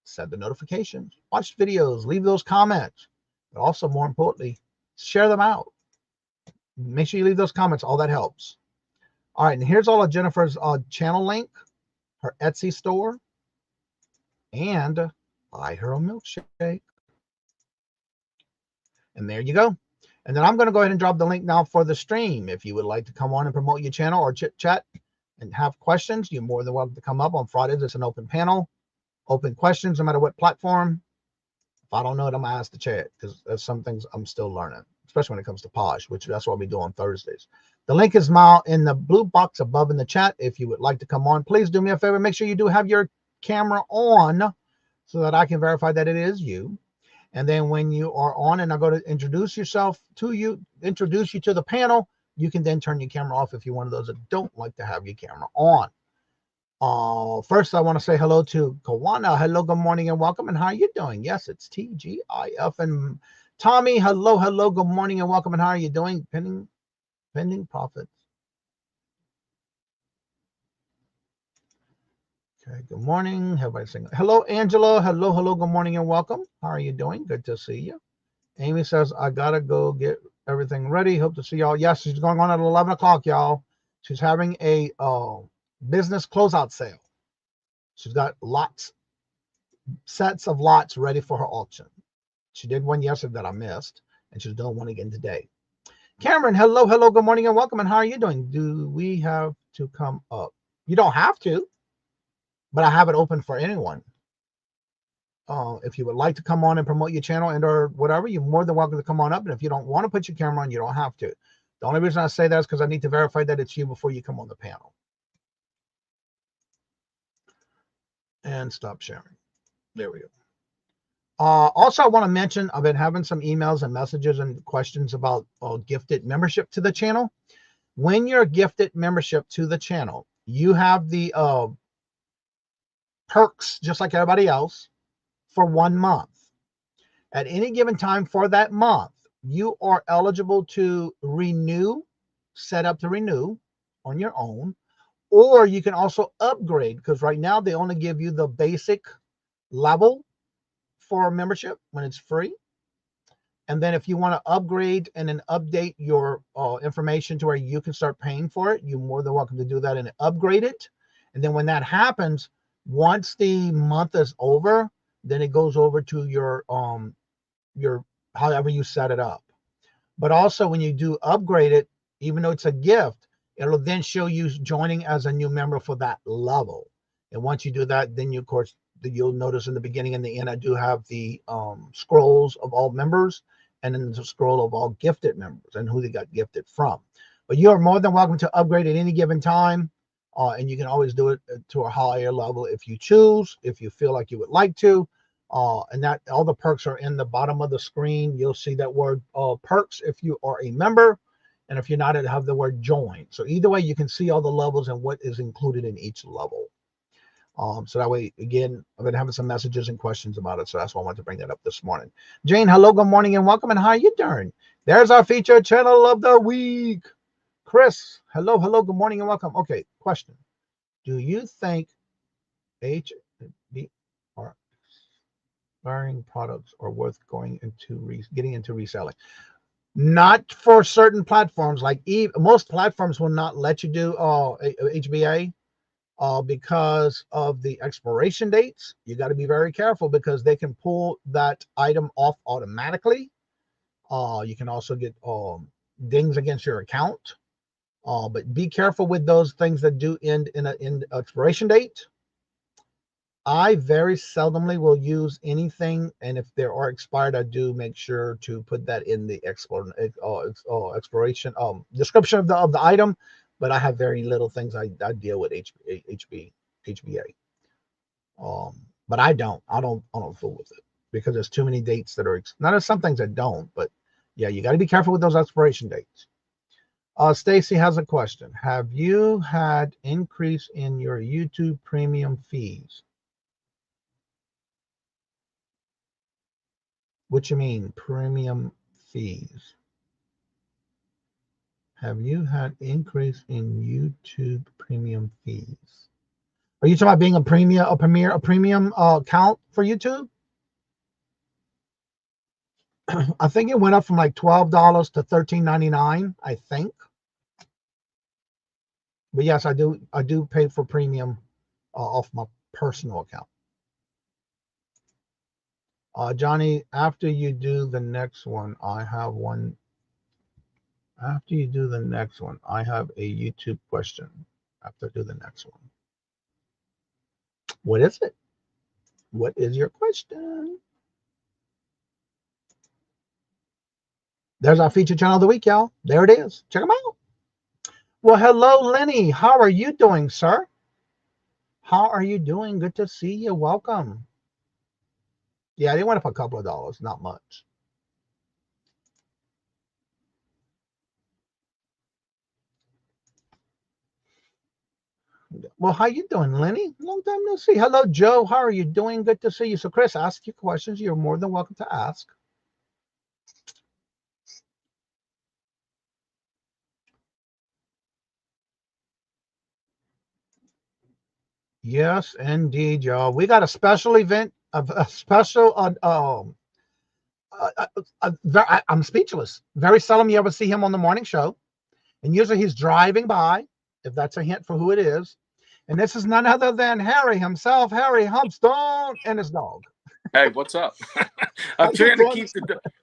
set the notifications, watch videos, leave those comments, but also more importantly, share them out. Make sure you leave those comments. All that helps. All right. And here's all of Jennifer's channel link, her Etsy store, and buy her a milkshake. And there you go. And then I'm going to go ahead and drop the link now for the stream. If you would like to come on and promote your channel or chit chat and have questions, you're more than welcome to come up. On Fridays, it's an open panel, open questions, no matter what platform. If I don't know it, I'm going to ask the chat, because there's some things I'm still learning, especially when it comes to Posh, which that's what we do on Thursdays. The link is now in the blue box above in the chat. If you would like to come on, please do me a favor. Make sure you do have your camera on so that I can verify that it is you. And then when you are on and I go to introduce you to the panel, you can then turn your camera off if you're one of those that don't like to have your camera on. First, I want to say hello to Kawana. Hello, good morning and welcome. And how are you doing? Yes, it's TGIF. And Tommy, hello, good morning and welcome. And how are you doing? Pending profits. Okay, good morning. Everybody sing. Hello, Angela. Hello, good morning and welcome. How are you doing? Good to see you. Amy says, I gotta go get everything ready. Hope to see y'all. Yes, she's going on at 11 o'clock, y'all. She's having a business closeout sale. She's got sets of lots ready for her auction. She did one yesterday that I missed, and she's doing one again today. Cameron, hello, good morning and welcome. And how are you doing? Do we have to come up? You don't have to, but I have it open for anyone. If you would like to come on and promote your channel and or whatever, you're more than welcome to come on up. And if you don't want to put your camera on, you don't have to. The only reason I say that is because I need to verify that it's you before you come on the panel. And stop sharing. There we go. Also, I want to mention, I've been having some emails and messages and questions about gifted membership to the channel. When you're gifted membership to the channel, you have the perks just like everybody else for 1 month. At any given time for that month, you are eligible to set up to renew on your own, or you can also upgrade, because right now they only give you the basic level for a membership when it's free. And then if you want to upgrade and then update your information to where you can start paying for it, you're more than welcome to do that and upgrade it. And then when that happens, once the month is over, then it goes over to your however you set it up. But also when you do upgrade it, even though it's a gift, it'll then show you joining as a new member for that level. And once you do that, then you, of course, you'll notice in the beginning and the end, I do have the scrolls of all members, and then the scroll of all gifted members and who they got gifted from. But you are more than welcome to upgrade at any given time. And you can always do it to a higher level if you choose, if you feel like you would like to. And that all the perks are in the bottom of the screen. You'll see that word perks if you are a member. And if you're not, it'll have the word join. So either way, you can see all the levels and what is included in each level. So that way, again, I've been having some messages and questions about it. So that's why I wanted to bring that up this morning. Jane, hello, good morning and welcome. And how are you doing? There's our featured channel of the week. Chris, hello, good morning and welcome. Okay, question. Do you think HBR buying products are worth getting into reselling? Not for certain platforms. Like most platforms will not let you do HBA because of the expiration dates. You got to be very careful because they can pull that item off automatically. You can also get dings against your account. But be careful with those things that do end in an expiration date. I very seldomly will use anything, and if they are expired, I do make sure to put that in the expiration description of the item. But I have very little things I deal with HBA. But I don't fool with it because there's too many dates that are not. There's some things that don't, but yeah, you got to be careful with those expiration dates. Stacy has a question. Have you had increase in your YouTube premium fees? What you mean, premium fees? Have you had increase in YouTube premium fees? Are you talking about being a premium account for YouTube? I think it went up from like $12 to $13.99, I think. But yes, I do pay for premium off my personal account. Johnny, after you do the next one, I have one. After you do the next one, I have a YouTube question. After I do the next one. What is it? What is your question? There's our feature channel of the week, y'all. There it is. Check them out. Well, hello, Lenny. How are you doing, sir? How are you doing? Good to see you. Welcome. Yeah, they went up a couple of dollars, not much. Well, how you doing, Lenny? Long time no see. Hello, Joe. How are you doing? Good to see you. So, Chris, ask your questions. You're more than welcome to ask. Yes, indeed, y'all. We got a special event, a special. I'm speechless. Very seldom you ever see him on the morning show, and usually he's driving by, if that's a hint for who it is. And this is none other than Harry himself, Harry Humpstone, and his dog. Hey, what's up? I'm trying to keep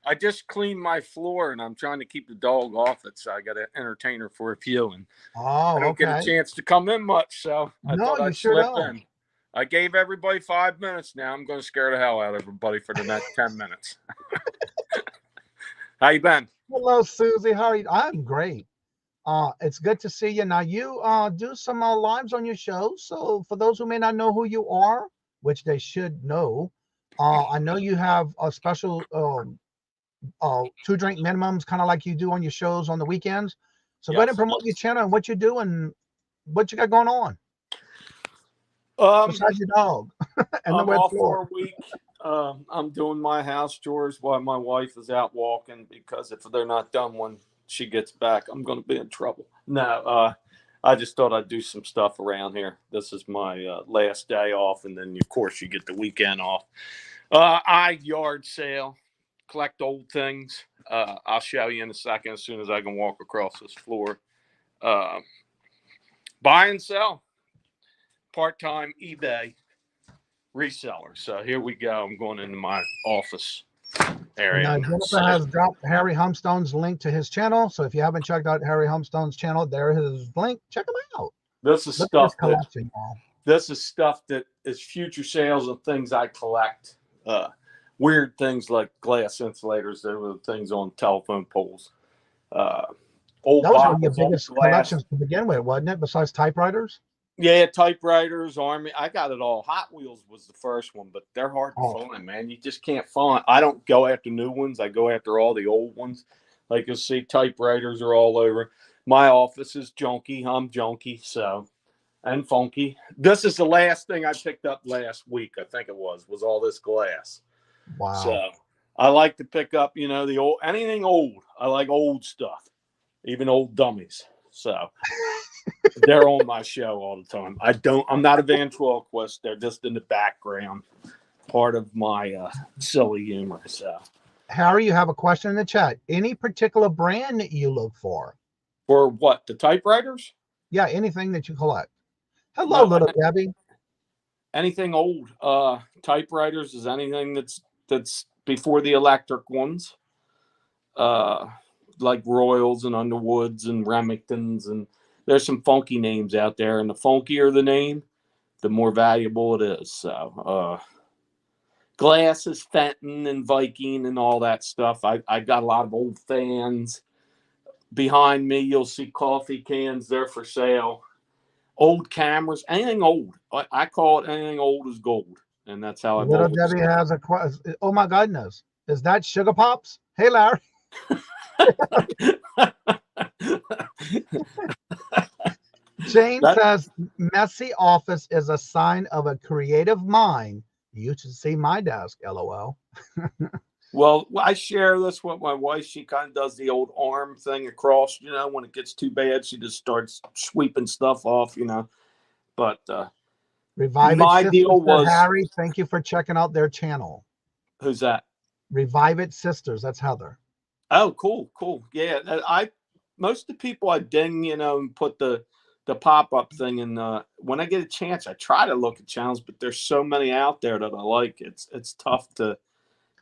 I just cleaned my floor and I'm trying to keep the dog off it. So I got to entertain her for a few. And I don't get a chance to come in much. So I thought I'd slip in. I gave everybody 5 minutes now. I'm going to scare the hell out of everybody for the next 10 minutes. How you been? Hello, Susie. How are you? I'm great. It's good to see you. Now, you do some lives on your show. So for those who may not know who you are, which they should know, I know you have a special 2-drink minimums, kind of like you do on your shows on the weekends. So go ahead and promote your channel and what you do and what you got going on. Besides your dog. And I'm off for a week. I'm doing my house chores while my wife is out walking, because if they're not done when she gets back, I'm going to be in trouble. No, I just thought I'd do some stuff around here. This is my last day off, and then, of course, you get the weekend off. I yard sale, collect old things. I'll show you in a second as soon as I can walk across this floor. Buy and sell. Part-time eBay reseller. So here we go. I'm going into my office area. Now, Jennifer has dropped Harry Humpstone's link to his channel. So if you haven't checked out Harry Humpstone's channel, there's his link. Check him out. This is stuff that is future sales of things I collect. Weird things like glass insulators. There were things on telephone poles. Old that was one of your biggest collections to begin with, wasn't it? Besides typewriters? Yeah, typewriters, Army. I got it all. Hot Wheels was the first one, but they're hard to find, man. You just can't find. I don't go after new ones. I go after all the old ones. Like you'll see, typewriters are all over. My office is junky. I'm junky, so. And funky. This is the last thing I picked up last week, I think it was all this glass. Wow. So I like to pick up, the old, anything old. I like old stuff, even old dummies. So they're on my show all the time. I'm not a ventriloquist. They're just in the background, part of my silly humor. So Harry, you have a question in the chat. Any particular brand that you look for? For what? The typewriters? Yeah, anything that you collect. Hello, little Debbie. Anything old. Typewriters is anything that's before the electric ones. Like Royals and Underwoods and Remingtons, and there's some funky names out there, and the funkier the name, the more valuable it is. So glass is Fenton and Viking and all that stuff. I got a lot of old fans. Behind me, you'll see coffee cans. They're for sale. Old cameras, anything old. I call it anything old is gold, and that's how Little Debbie has a question. Oh my goodness, is that Sugar Pops? Hey, Larry. Jane says messy office is a sign of a creative mind. You should see my desk. LOL. Well, I share this with my wife. She kind of does the old arm thing across, when it gets too bad, she just starts sweeping stuff off, But Revive my It deal was Harry. Thank you for checking out their channel. Who's that? Revive It Sisters. That's Heather. Oh, cool. Yeah. Most of the people I ding, and put the the pop-up thing, and when I get a chance, I try to look at channels, but there's so many out there that I like. It's tough to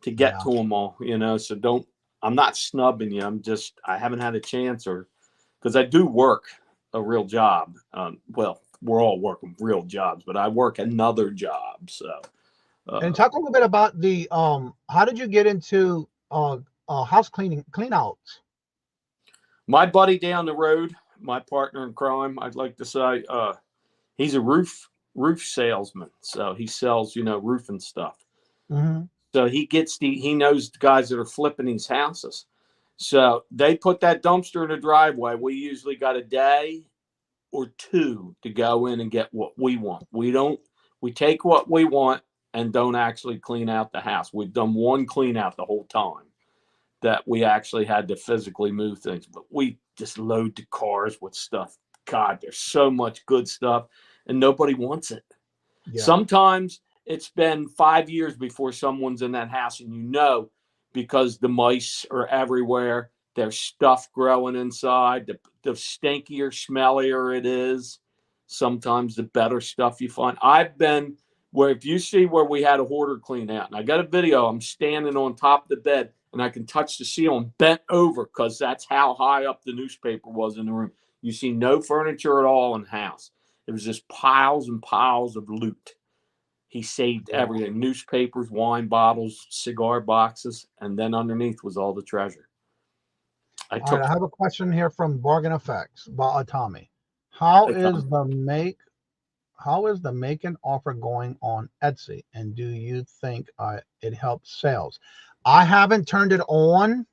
get to them all, you know. So I'm not snubbing you. I haven't had a chance, or because I do work a real job. Well, we're all working real jobs, but I work another job. So, and talk a little bit about the how did you get into house clean outs? My buddy down the road, my partner in crime, I'd like to say, he's a roof salesman. So he sells, roofing stuff. Mm-hmm. So he knows the guys that are flipping these houses. So they put that dumpster in the driveway. We usually got a day or two to go in and get what we want. We take what we want and don't actually clean out the house. We've done one clean out the whole time that we actually had to physically move things, but we just load the cars with stuff. God, there's so much good stuff and nobody wants it. Yeah. Sometimes it's been 5 years before someone's in that house, and because the mice are everywhere, there's stuff growing inside. The stinkier, smellier it is, sometimes the better stuff you find. I've been where, if you see where we had a hoarder clean out, and I got a video, I'm standing on top of the bed and I can touch the ceiling bent over because that's how high up the newspaper was in the room. You see no furniture at all in the house. It was just piles and piles of loot. He saved everything: newspapers, wine bottles, cigar boxes, and then underneath was all the treasure. I have a question here from Bargain Effects by Tommy. How is the make an offer going on Etsy, and do you think it helps sales? I haven't turned it on.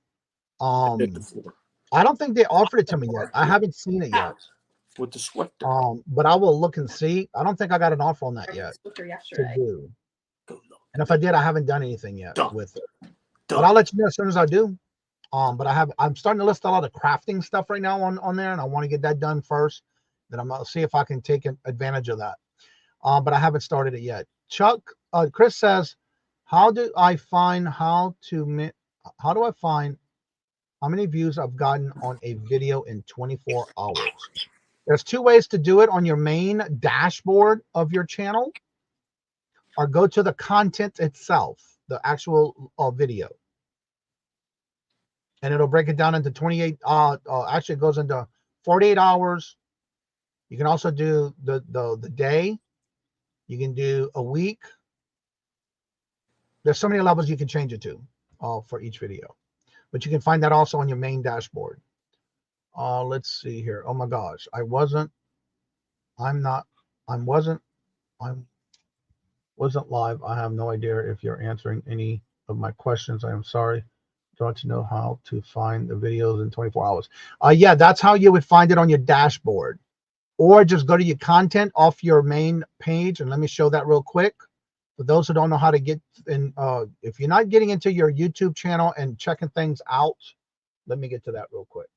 I don't think they offered it to me yet. I haven't seen it yet. With the Swifter. But I will look and see. I don't think I got an offer on that yet to do. And if I did, I haven't done anything yet with it. But I'll let you know as soon as I do. But I'm starting to list a lot of crafting stuff right now on there, and I want to get that done first. Then I'm gonna see if I can take advantage of that. But I haven't started it yet. Chris says, how do I find how many views I've gotten on a video in 24 hours? There's two ways to do it: on your main dashboard of your channel, or go to the content itself, the actual video. And it'll break it down into 28, actually it goes into 48 hours. You can also do the day. You can do a week. There's so many levels you can change it to for each video. But you can find that also on your main dashboard. Let's see here. Oh my gosh. I wasn't live. I have no idea if you're answering any of my questions. I am sorry. Don't you know how to find the videos in 24 hours? Yeah, that's how you would find it on your dashboard. Or just go to your content off your main page, and let me show that real quick. For those who don't know how to get in, if you're not getting into your YouTube channel and checking things out, let me get to that real quick.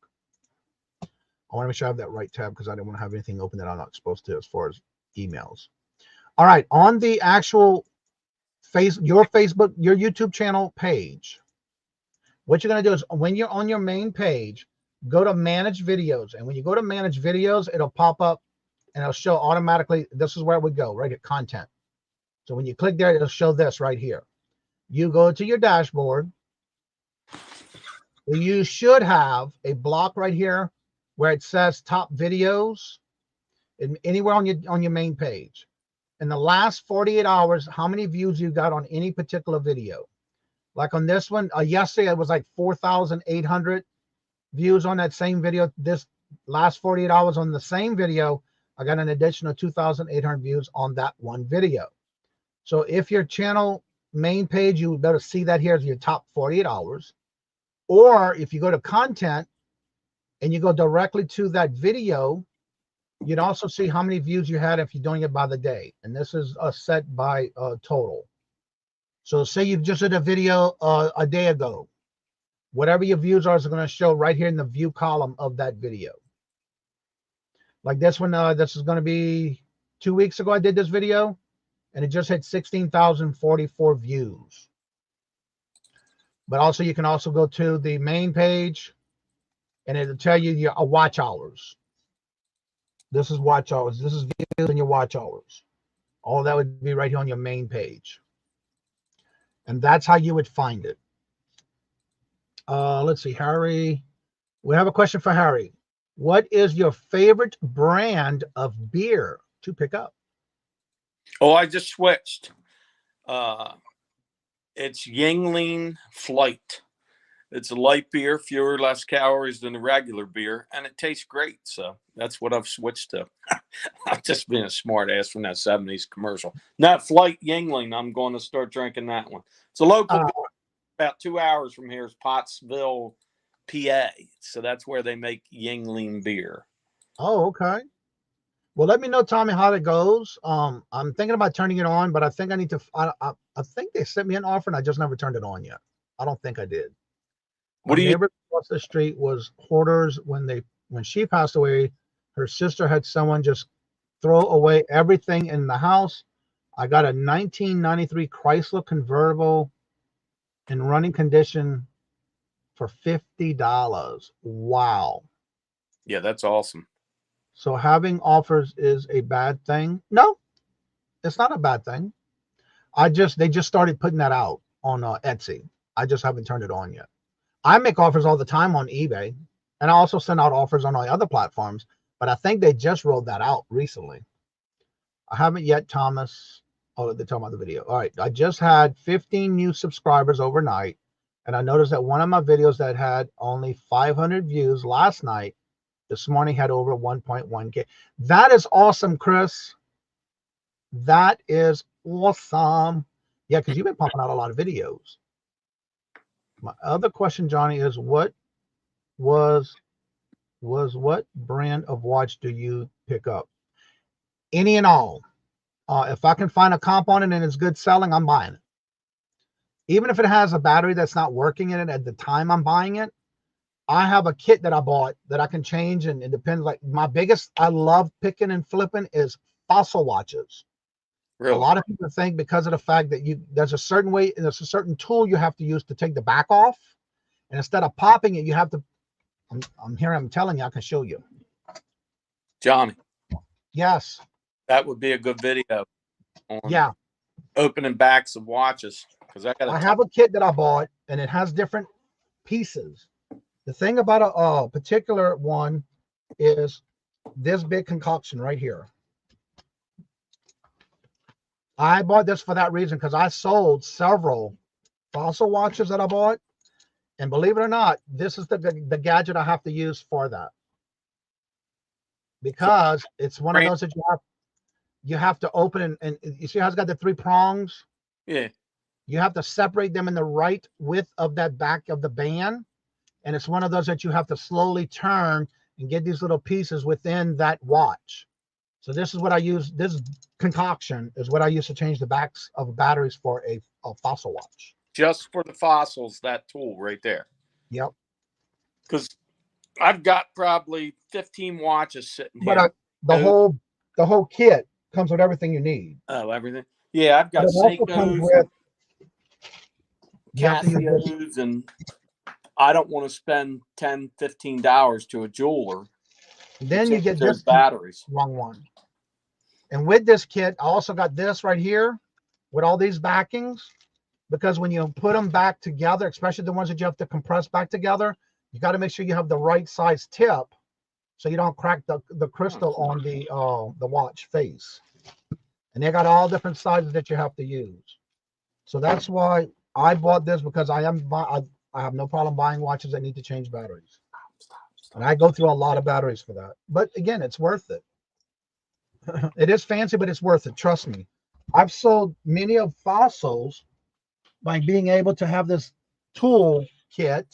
I want to make sure I have that right tab because I don't want to have anything open that I'm not supposed to as far as emails. All right, on the actual your YouTube channel page, what you're going to do is, when you're on your main page, go to manage videos. And when you go to manage videos, it'll pop up and it'll show automatically. This is where it would go, right at content. So when you click there, it'll show this right here. You go to your dashboard. You should have a block right here where it says top videos, and anywhere on your main page. In the last 48 hours, how many views you got on any particular video? Like on this one, yesterday it was like 4,800 views on that same video. This last 48 hours on the same video, I got an additional 2,800 views on that one video. So if your channel main page, you better see that here as your top 48 hours. Or if you go to content and you go directly to that video, you'd also see how many views you had if you're doing it by the day. And this is set by total. So say you've just did a video a day ago. Whatever your views are is going to show right here in the view column of that video. Like this one, this is going to be 2 weeks ago I did this video, and it just hit 16,044 views. But also you can also go to the main page, and it'll tell you your watch hours. This is watch hours. This is views in your watch hours. All that would be right here on your main page. And that's how you would find it. Let's see, Harry. We have a question for Harry. What is your favorite brand of beer to pick up? Oh, I just switched. It's Yingling Flight. It's a light beer, fewer or less calories than a regular beer, and it tastes great. So that's what I've switched to. I'm just being a smart ass from that 70s commercial. Not Flight Yingling. I'm going to start drinking that one. It's a local beer, about 2 hours from here is Pottsville, PA. So that's where they make Yingling beer. Oh, okay. Well, let me know, Tommy, how it goes. I'm thinking about turning it on, but I think I need to. I think they sent me an offer, and I just never turned it on yet. I don't think I did. What do you? Neighbor across the street was hoarders. When she passed away, her sister had someone just throw away everything in the house. I got a 1993 Chrysler convertible in running condition for $50. Wow. Yeah, that's awesome. So having offers is a bad thing? No, it's not a bad thing. They just started putting that out on Etsy. I just haven't turned it on yet. I make offers all the time on eBay, and I also send out offers on all the other platforms, but I think they just rolled that out recently. I haven't yet, Thomas. Oh, they're talking about the video. All right, I just had 15 new subscribers overnight, and I noticed that one of my videos that had only 500 views last night, this morning had over 1.1K. That is awesome, Chris. That is awesome. Yeah, because you've been pumping out a lot of videos. My other question, Johnny, is what brand of watch do you pick up? Any and all. If I can find a comp on it and it's good selling, I'm buying it. Even if it has a battery that's not working in it at the time I'm buying it, I have a kit that I bought that I can change, and it depends. Like my biggest, I love picking and flipping is fossil watches. Really? A lot of people think because of the fact that there's a certain way, there's a certain tool you have to use to take the back off, and instead of popping it, you have to. I'm telling you, I can show you. Johnny. Yes. That would be a good video. On opening backs of watches, because I have a kit that I bought, and it has different pieces. The thing about a particular one is this big concoction right here. I bought this for that reason because I sold several fossil watches that I bought. And believe it or not, this is the gadget I have to use for that. Because it's one of those that you have to open, and you see how it's got the 3 prongs? Yeah. You have to separate them in the right width of that back of the band. And it's one of those that you have to slowly turn and get these little pieces within that watch. So this is what I use. This concoction is what I use to change the backs of batteries for a fossil watch. Just for the fossils, that tool right there. Yep. Because I've got probably 15 watches sitting here. But the whole kit comes with everything you need. Oh, everything. Yeah, I've got Seikos, Casios, and I don't want to spend $10, $15 to a jeweler. Then you get this batteries. Wrong one. And with this kit, I also got this right here with all these backings, because when you put them back together, especially the ones that you have to compress back together, you got to make sure you have the right size tip so you don't crack the crystal on the watch face. And they got all different sizes that you have to use. So that's why I bought this, because I have no problem buying watches that need to change batteries. And I go through a lot of batteries for that. But again, it's worth it. It is fancy, but it's worth it. Trust me. I've sold many of fossils by being able to have this tool kit,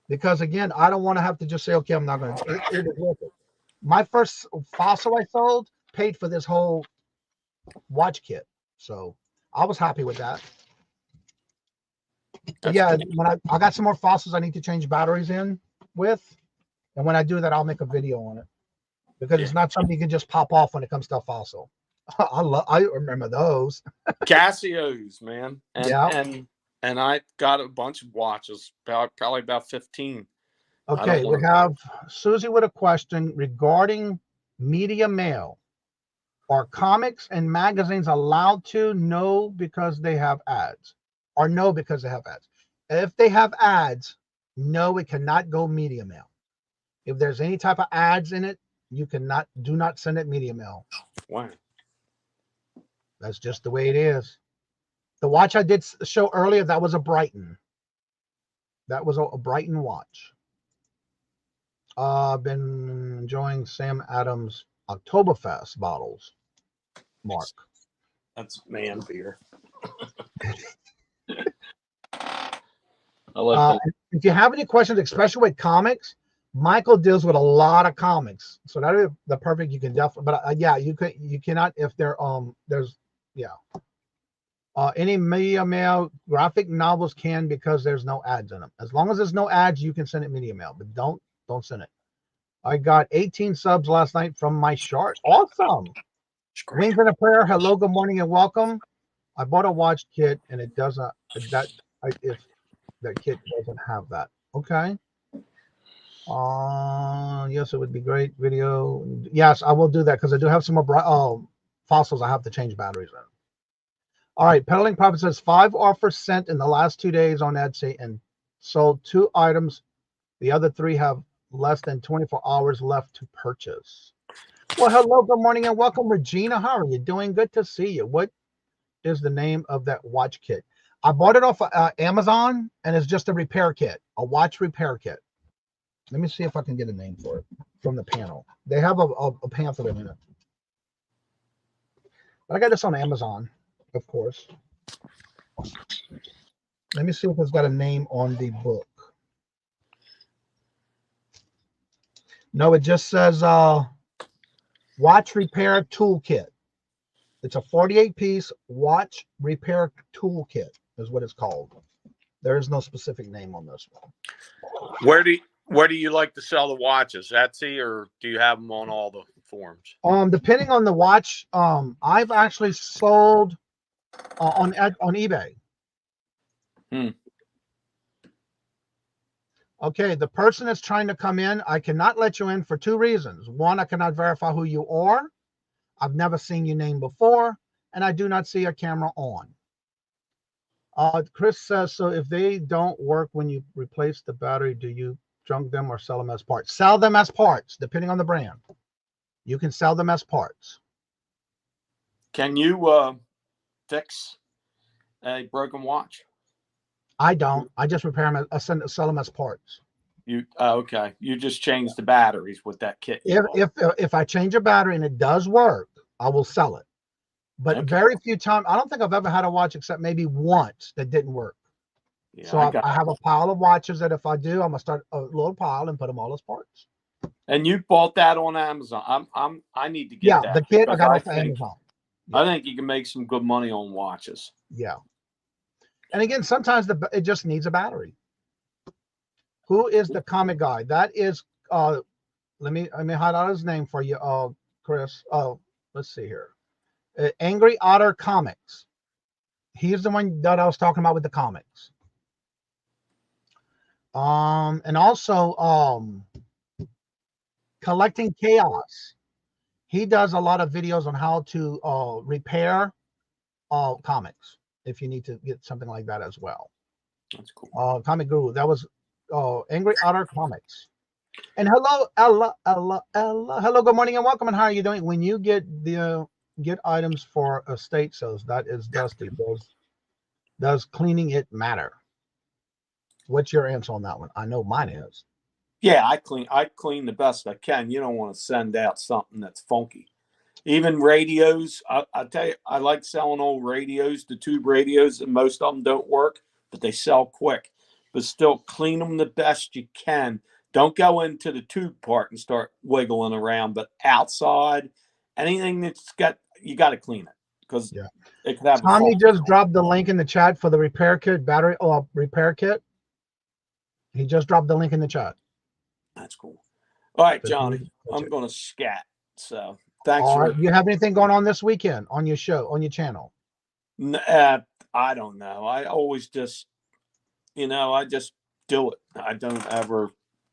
because again, I don't want to have to just say, okay, I'm not going to. It is worth it. My first fossil I sold paid for this whole watch kit. So I was happy with that. Yeah, when I got some more fossils I need to change batteries in with. And when I do that, I'll make a video on it, because it's not something you can just pop off when it comes to a fossil. I remember those. Casios, man. And I got a bunch of watches, probably about 15. Okay, we have Susie with a question regarding media mail? Are comics and magazines allowed to? No, because they have ads. Or no, because they have ads. If they have ads, no, it cannot go media mail. If there's any type of ads in it, you cannot, do not send it media mail. Wow. That's just the way it is. The watch I did show earlier, that was a Brighton. That was a Brighton watch. I've been enjoying Sam Adams Oktoberfest bottles. Mark. That's man beer. I like if you have any questions, especially with comics, Michael deals with a lot of comics, so that is the perfect. You can definitely, but yeah, you cannot if there there's any media mail graphic novels can, because there's no ads in them. As long as there's no ads, you can send it media mail, but don't send it. I got 18 subs last night from my short. Awesome. Wings and a prayer. Hello, good morning, and welcome. I bought a watch kit, and it doesn't. If that kit doesn't have that. Okay. Yes, it would be great video. Yes, I will do that because I do have some more fossils I have to change batteries in. All right, Peddling Prophet says 5 offers sent in the last 2 days on Etsy and sold 2 items. The other 3 have less than 24 hours left to purchase. Well, hello, good morning, and welcome, Regina. How are you doing? Good to see you. What is the name of that watch kit? I bought it off Amazon, and it's just a repair kit, a watch repair kit. Let me see if I can get a name for it from the panel. They have a pamphlet in it. But I got this on Amazon, of course. Let me see if it's got a name on the book. No, it just says watch repair toolkit. It's a 48-piece watch repair toolkit is what it's called. There is no specific name on this one. Where do you like to sell the watches? Etsy, or do you have them on all the forums? Depending on the watch, I've actually sold on eBay. Okay, the person that's trying to come in, I cannot let you in for 2 reasons. One, I cannot verify who you are. I've never seen your name before, and I do not see a camera on. Chris says, so if they don't work when you replace the battery, do you junk them or sell them as parts? Sell them as parts, depending on the brand. You can sell them as parts. Can you fix a broken watch? I don't. I just repair them. I sell them as parts. You okay? You just change the batteries with that kit. If I change a battery and it does work, I will sell it. But Okay. very few times. I don't think I've ever had a watch except maybe once that didn't work. Yeah, So I have a pile of watches that if I do, I'm gonna start a little pile and put them all as parts. And you bought that on Amazon. I need to get that. Yeah, the kit I because got off of Amazon. I think you can make some good money on watches. Yeah. And again, sometimes it just needs a battery. Who is the comic guy? That is let me hide out his name for you, Chris. Let's see here. Angry Otter Comics. He's the one that I was talking about with the comics. And also Collecting Chaos. He does a lot of videos on how to repair comics if you need to get something like that as well. That's cool. Comic Guru. That was Angry Otter Comics. And hello, Ella. Hello, good morning and welcome. And how are you doing? When you get items for estate sales, that is dusty. Does cleaning it matter? What's your answer on that one? I know mine is. Yeah, I clean the best I can. You don't want to send out something that's funky. Even radios, I tell you, I like selling old radios, the tube radios, and most of them don't work, but they sell quick. But still, clean them the best you can. Don't go into the tube part and start wiggling around, but outside, anything that's you got to clean it because it could have. Tommy just dropped the link in the chat for the repair kit, battery repair kit. He just dropped the link in the chat. That's cool. All right, Johnny, I'm going to scat. So thanks. All right. You have anything going on this weekend on your show, on your channel? I don't know. I always just, I just do it. I don't ever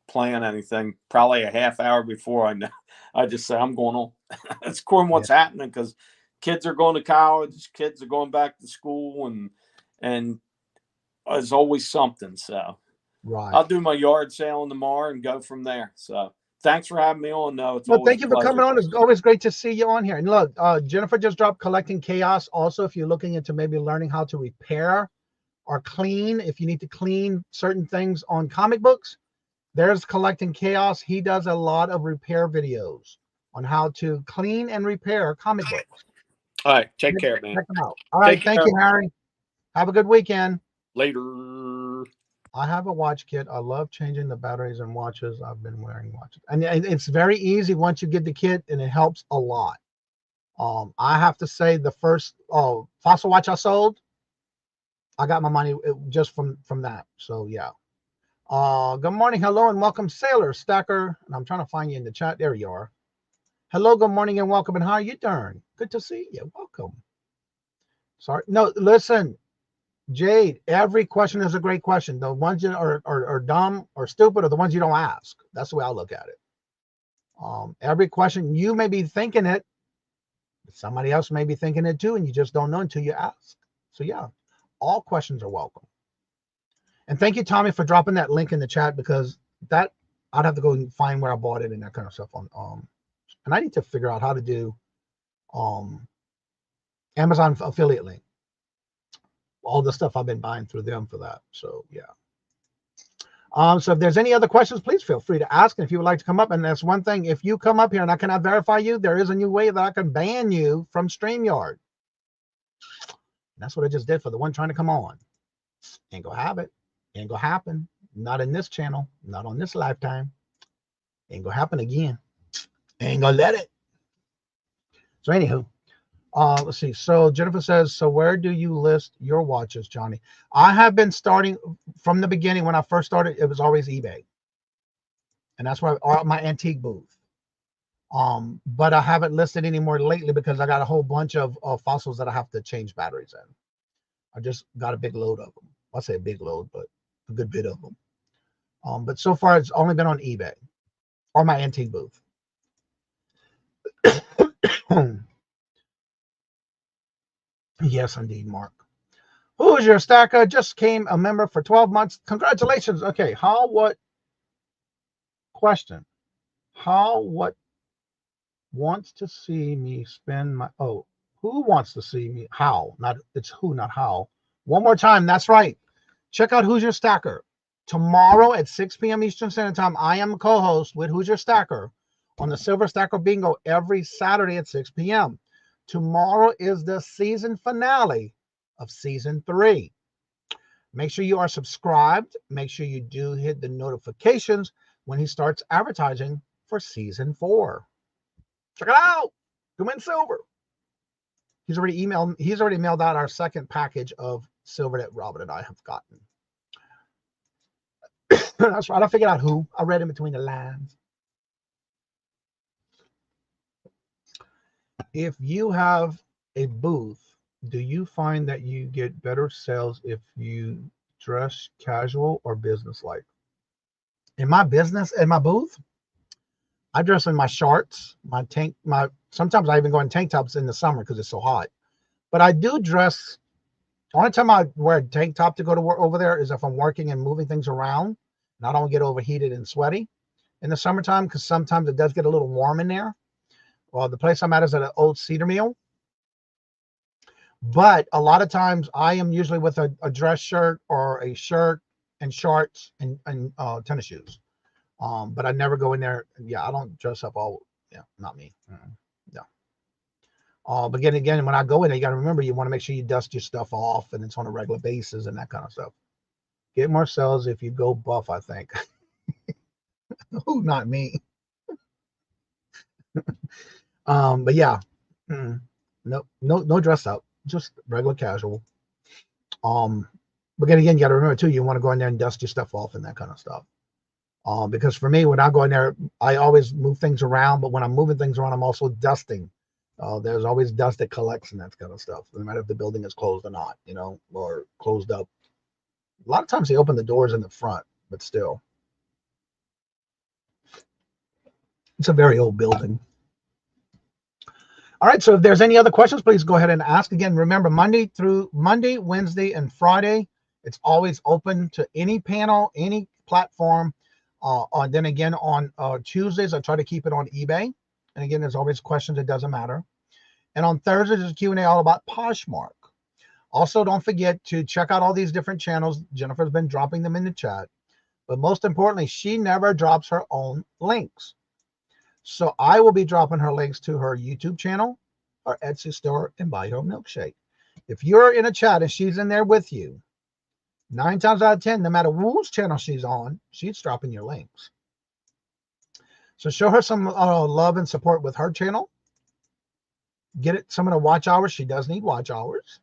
plan anything. Probably a half hour before I know, I just say I'm going on. It's according what's happening, because kids are going to college, kids are going back to school, and there's always something. So I'll do my yard sale tomorrow and go from there. So thanks for having me on, though. It's well, always thank you for coming on. It's always great to see you on here. And look, Jennifer just dropped Collecting Chaos. Also, if you're looking into maybe learning how to repair or clean, if you need to clean certain things on comic books, there's Collecting Chaos. He does a lot of repair videos on how to clean and repair comic books. All right. Take care, man. Check them out. All right. Thank you, Harry. Have a good weekend. Later. I have a watch kit. I love changing the batteries in watches. I've been wearing watches. And it's very easy once you get the kit, and it helps a lot. I have to say the first Fossil watch I sold, I got my money just from that. So, yeah. Good morning. Hello, and welcome, Sailor Stacker. And I'm trying to find you in the chat. There you are. Hello, good morning, and welcome. And how are you doing? Good to see you. Welcome. Sorry. No, listen. Jade, every question is a great question. The ones that are dumb or stupid are the ones you don't ask. That's the way I look at it. Every question, you may be thinking it, but somebody else may be thinking it too, and you just don't know until you ask. So yeah, all questions are welcome. And thank you, Tommy, for dropping that link in the chat, because that I'd have to go and find where I bought it and that kind of stuff on. And I need to figure out how to do Amazon affiliate link. All the stuff I've been buying through them for that. So yeah. So if there's any other questions, please feel free to ask. And if you would like to come up, and that's one thing, if you come up here and I cannot verify you, there is a new way that I can ban you from StreamYard. And that's what I just did for the one trying to come on. Ain't gonna have it. Ain't gonna happen. Not in this channel. Not on this lifetime. Ain't gonna happen again. Ain't gonna let it. So anywho. Let's see. So Jennifer says, so where do you list your watches, Johnny? I have been starting from the beginning. When I first started, it was always eBay. And that's why my antique booth. But I haven't listed anymore lately because I got a whole bunch of fossils that I have to change batteries in. I just got a big load of them. I'll say a big load, but a good bit of them. But so far, it's only been on eBay or my antique booth. Yes, indeed, Mark. Who is your stacker? Just came a member for 12 months. Congratulations. Okay, what wants to see me spend my, who wants to see me, how, not, it's who, not how. One more time, that's right. Check out Who's Your Stacker. Tomorrow at 6 p.m. Eastern Standard Time, I am a co-host with Who's Your Stacker on the Silver Stacker Bingo every Saturday at 6 p.m. Tomorrow is the season finale of season 3. Make sure you are subscribed. Make sure you do hit the notifications when he starts advertising for season 4. Check it out. Come in silver. He's already mailed out our second package of silver that Robert and I have gotten. That's right. I figured out who. I read in between the lines. If you have a booth, do you find that you get better sales if you dress casual or business-like? In my business, in my booth, I dress in my shorts, sometimes I even go in tank tops in the summer because it's so hot. But I do dress, the only time I wear a tank top to go to work over there is if I'm working and moving things around and I don't get overheated and sweaty in the summertime, because sometimes it does get a little warm in there. Well, the place I'm at is at an old cedar mill. But a lot of times I am usually with a dress shirt or a shirt and shorts and tennis shoes. But I never go in there. Yeah, I don't dress up all. Yeah, not me. No. But again, when I go in there, you got to remember, you want to make sure you dust your stuff off and it's on a regular basis and that kind of stuff. Get more sales if you go buff, I think. Who, not me. But yeah, no dress up, just regular casual. But again, you got to remember too, you want to go in there and dust your stuff off and that kind of stuff. Because for me, when I go in there, I always move things around, but when I'm moving things around, I'm also dusting. There's always dust that collects and that kind of stuff, no matter if the building is closed or not, or closed up. A lot of times they open the doors in the front, but still. It's a very old building. All right, so if there's any other questions, please go ahead and ask. Again, remember, Monday, Wednesday, and Friday, it's always open to any panel, any platform. Then again, on Tuesdays, I try to keep it on eBay. And again, there's always questions. It doesn't matter. And on Thursdays, there's a Q&A all about Poshmark. Also, don't forget to check out all these different channels. Jennifer's been dropping them in the chat. But most importantly, she never drops her own links. So I will be dropping her links to her YouTube channel, her Etsy store, and Buy Her Milkshake. If you're in a chat and she's in there with you, 9 times out of 10, no matter whose channel she's on, she's dropping your links. So show her some love and support with her channel. Get some of the watch hours. She does need watch hours.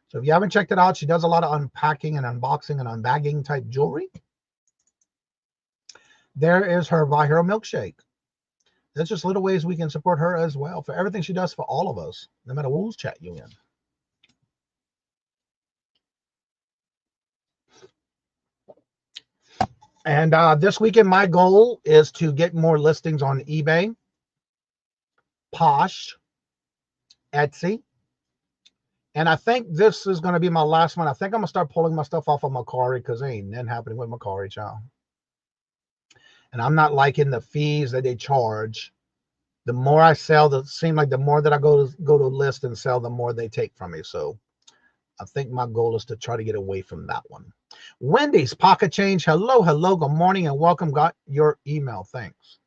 So if you haven't checked it out, she does a lot of unpacking and unboxing and unbagging type jewelry. There is her Buy Her Milkshake. That's just little ways we can support her as well for everything she does for all of us, no matter whose chat you're in. And this weekend, my goal is to get more listings on eBay, Posh, Etsy. And I think this is going to be my last one. I think I'm going to start pulling my stuff off of Mercari because there ain't nothing happening with Mercari, child. And I'm not liking the fees that they charge. The more I sell, it seems like the more that I go to list and sell, the more they take from me. So I think my goal is to try to get away from that one. Wendy's Pocket Change. Hello, good morning, and welcome. Got your email. Thanks.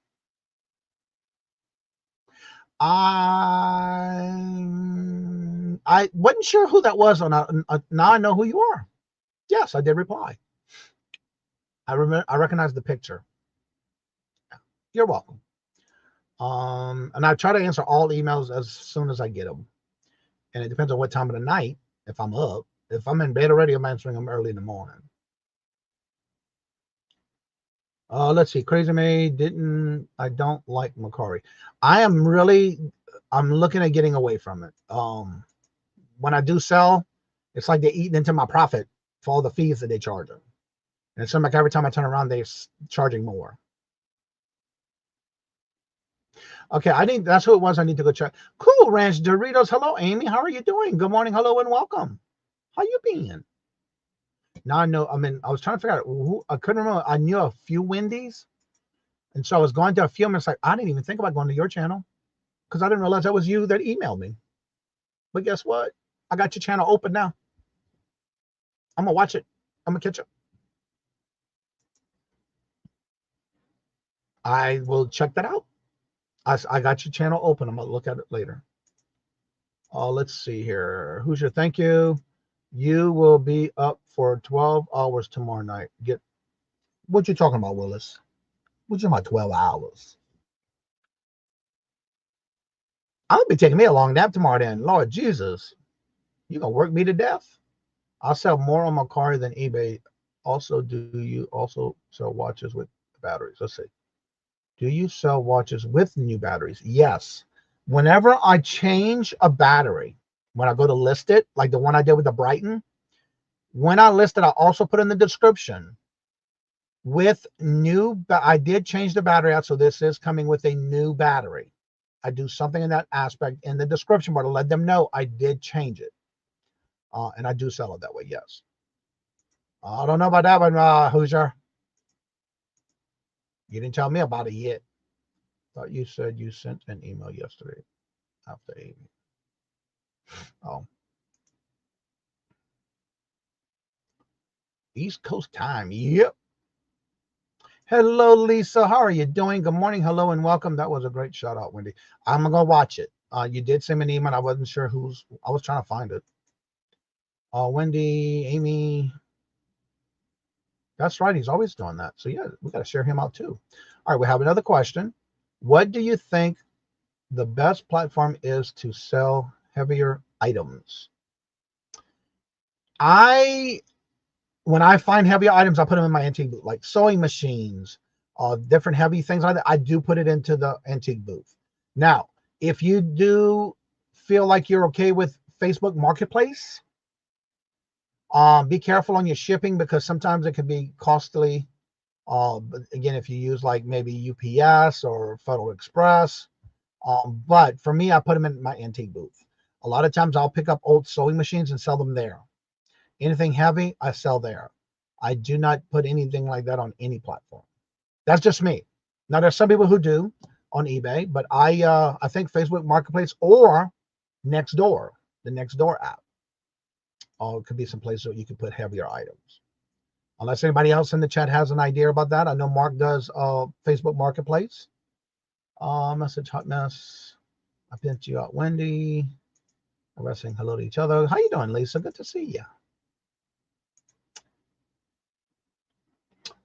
I wasn't sure who that was. Now I know who you are. Yes, I did reply. I recognize the picture. You're welcome. And I try to answer all emails as soon as I get them. And it depends on what time of the night, if I'm up. If I'm in bed already, I'm answering them early in the morning. Let's see. Crazy May I don't like Mercari. I'm looking at getting away from it. When I do sell, it's like they're eating into my profit for all the fees that they charge them. And it seems like every time I turn around, they're charging more. Okay, I think that's who it was. I need to go check. Cool Ranch Doritos. Hello, Amy. How are you doing? Good morning. Hello and welcome. How you been? Now I know. I mean, I was trying to figure out who. I couldn't remember. I knew a few Wendy's, and so I was going to a few. And it's like I didn't even think about going to your channel because I didn't realize that was you that emailed me. But guess what? I got your channel open now. I'm gonna watch it. I'm gonna catch up. I will check that out. I got your channel open. I'm going to look at it later. Let's see here. Who's your thank you? You will be up for 12 hours tomorrow night. What you talking about, Willis? What you talking about 12 hours? I'm going to be taking me a long nap tomorrow then. Lord Jesus. You're going to work me to death. I'll sell more on my car than eBay. Also, do you also sell watches with batteries? Let's see. Do you sell watches with new batteries? Yes. Whenever I change a battery, when I go to list it, like the one I did with the Brighton, when I list it, I also put in the description with new, I did change the battery out. So this is coming with a new battery. I do something in that aspect in the description bar to let them know I did change it. And I do sell it that way. Yes. I don't know about that one, Hoosier. You didn't tell me about it yet. Thought you said you sent an email yesterday after 8. Oh. East Coast time. Yep. Hello, Lisa. How are you doing? Good morning. Hello and welcome. That was a great shout out, Wendy. I'm going to watch it. You did send me an email. I wasn't sure I was trying to find it. Wendy, Amy. That's right. He's always doing that. So, yeah, we got to share him out too. All right. We have another question. What do you think the best platform is to sell heavier items? When I find heavier items, I put them in my antique booth, like sewing machines, different heavy things like that. I do put it into the antique booth. Now, if you do feel like you're okay with Facebook Marketplace, be careful on your shipping because sometimes it can be costly But again, if you use like maybe UPS or Federal Express, but for me, I put them in my antique booth. A lot of times I'll pick up old sewing machines and sell them there. Anything heavy, I sell there. I do not put anything like that on any platform. That's just me. Now there's some people who do on eBay, but I think Facebook Marketplace or Nextdoor, the Nextdoor app. It could be some place that you could put heavier items. Unless anybody else in the chat has an idea about that. I know Mark does Facebook Marketplace. Message hot mess. I pinned you out, Wendy. We're saying hello to each other. How you doing, Lisa? Good to see you.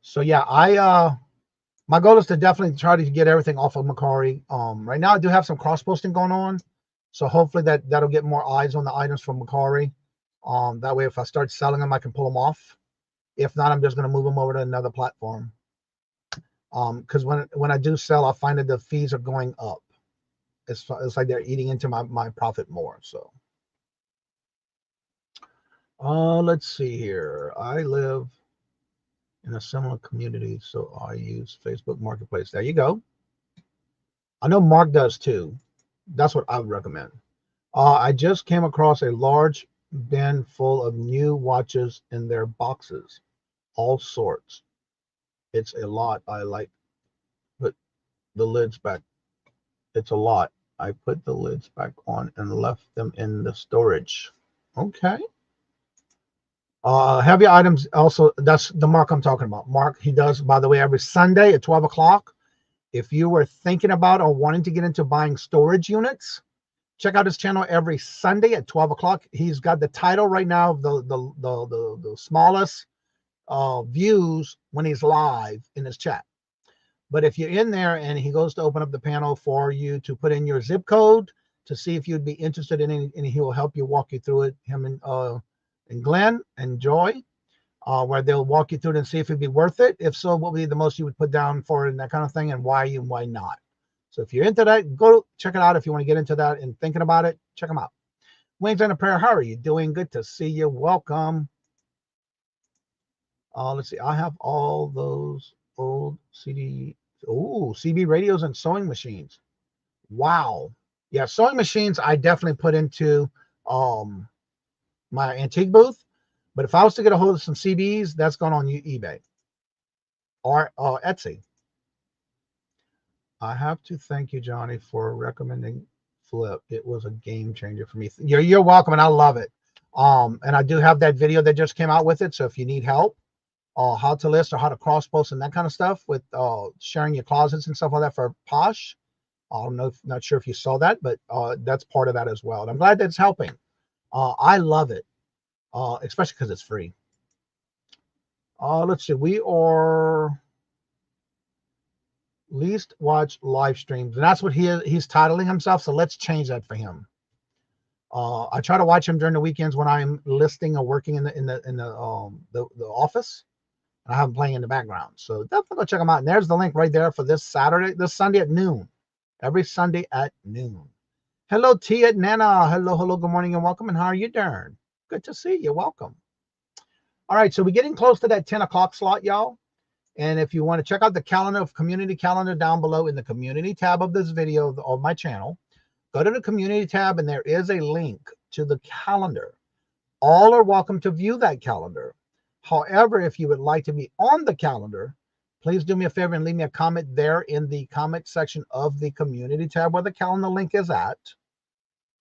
So yeah, my goal is to definitely try to get everything off of Mercari. Right now I do have some cross posting going on, so hopefully that'll get more eyes on the items from Mercari. That way, if I start selling them, I can pull them off. If not, I'm just going to move them over to another platform. Because when I do sell, I find that the fees are going up. It's like they're eating into my profit more. So, let's see here. I live in a similar community, so I use Facebook Marketplace. There you go. I know Mark does too. That's what I would recommend. I just came across a large bin full of new watches in their boxes, all sorts. It's a lot. I like put the lids back. It's a lot. I put the lids back on and left them in the storage. Okay. Heavy items also, that's the Mark I'm talking about. Mark, he does, by the way, every Sunday at 12 o'clock. If you were thinking about or wanting to get into buying storage units, check out his channel every Sunday at 12 o'clock. He's got the title right now of the smallest views when he's live in his chat. But if you're in there and he goes to open up the panel for you to put in your zip code to see if you'd be interested in it, and he will help you, walk you through it, him and Glenn and Joy, where they'll walk you through it and see if it'd be worth it. If so, what would be the most you would put down for it and that kind of thing, and why not. So if you're into that, go check it out. If you want to get into that and thinking about it, check them out. Wings and a Prayer, how are you doing? Good to see you. Welcome. Let's see. I have all those old CB radios and sewing machines. Wow. Yeah, sewing machines I definitely put into my antique booth. But if I was to get a hold of some CBs, that's gone on eBay or Etsy. I have to thank you, Johnny, for recommending Flip. It was a game changer for me. You're welcome, and I love it. And I do have that video that just came out with it. So if you need help, how to list or how to cross post and that kind of stuff with sharing your closets and stuff like that for Posh. Not sure if you saw that, but that's part of that as well. And I'm glad that's helping. I love it, especially because it's free. Let's see. We are least watch live streams, and that's what he's titling himself. So let's change that for him. I try to watch him during the weekends when I'm listing or working in the office. I have them playing in the background. So definitely go check them out. And there's the link right there for this Sunday at noon. Every Sunday at noon. Hello, Tia Nana. Hello, good morning and welcome. And how are you doing? Good to see you. Welcome. All right, so we're getting close to that 10 o'clock slot, y'all. And if you want to check out the calendar, community calendar down below in the community tab of this video of my channel, go to the community tab and there is a link to the calendar. All are welcome to view that calendar. However, if you would like to be on the calendar, please do me a favor and leave me a comment there in the comment section of the community tab where the calendar link is at.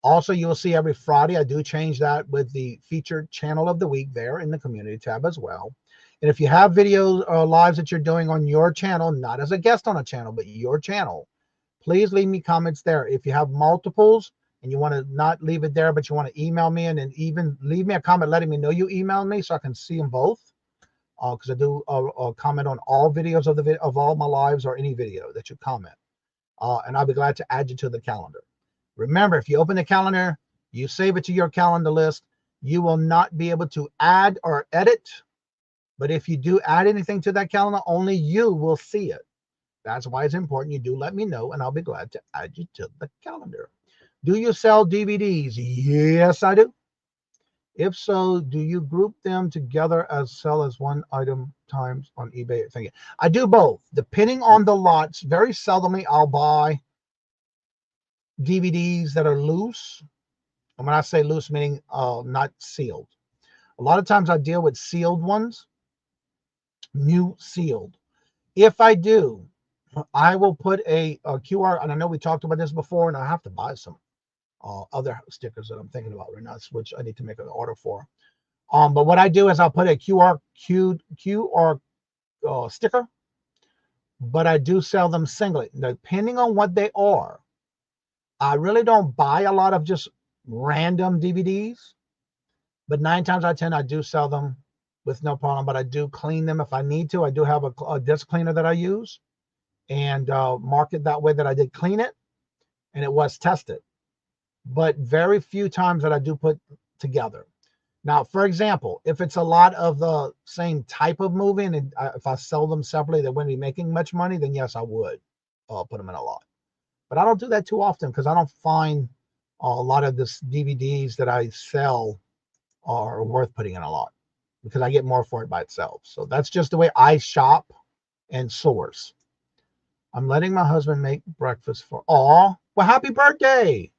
Also, you will see every Friday, I do change that with the featured channel of the week there in the community tab as well. And if you have videos or lives that you're doing on your channel, not as a guest on a channel, but your channel, please leave me comments there. If you have multiples and you want to not leave it there, but you want to email me and even leave me a comment letting me know you emailed me so I can see them both. Because I do comment on all videos of all my lives or any video that you comment. And I'll be glad to add you to the calendar. Remember, if you open the calendar, you save it to your calendar list, you will not be able to add or edit. But if you do add anything to that calendar, only you will see it. That's why it's important you do let me know, and I'll be glad to add you to the calendar. Do you sell DVDs? Yes, I do. If so, do you group them together as sell as one item times on eBay? Thank you. I do both, depending on the lots. Very seldomly I'll buy DVDs that are loose. And when I say loose, meaning not sealed. A lot of times I deal with sealed ones, new sealed. If I do, I will put a QR, and I know we talked about this before, and I have to buy some other stickers that I'm thinking about right now, which I need to make an order for. But what I do is I'll put a QR sticker, but I do sell them singly, depending on what they are. I really don't buy a lot of just random DVDs, but 9 times out of 10, I do sell them with no problem, but I do clean them if I need to. I do have a disc cleaner that I use and mark it that way that I did clean it and it was tested. But very few times that I do put together. Now, for example, if it's a lot of the same type of movie and if I sell them separately, they wouldn't be making much money, then yes, I would put them in a lot. But I don't do that too often because I don't find a lot of this DVDs that I sell are worth putting in a lot because I get more for it by itself. So that's just the way I shop and source. I'm letting my husband make breakfast for all. Well, happy birthday.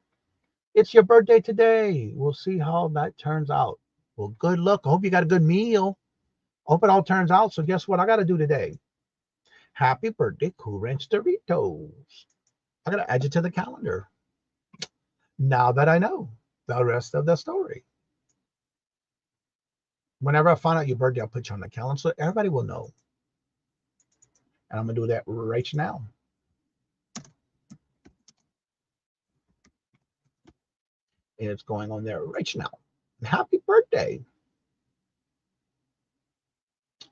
It's your birthday today. We'll see how that turns out. Well, good luck. I hope you got a good meal. I hope it all turns out. So guess what I got to do today? Happy birthday, Cool Ranch Doritos. I got to add you to the calendar. Now that I know the rest of the story. Whenever I find out your birthday, I'll put you on the calendar so everybody will know. And I'm going to do that right now. It's going on there right now. Happy birthday.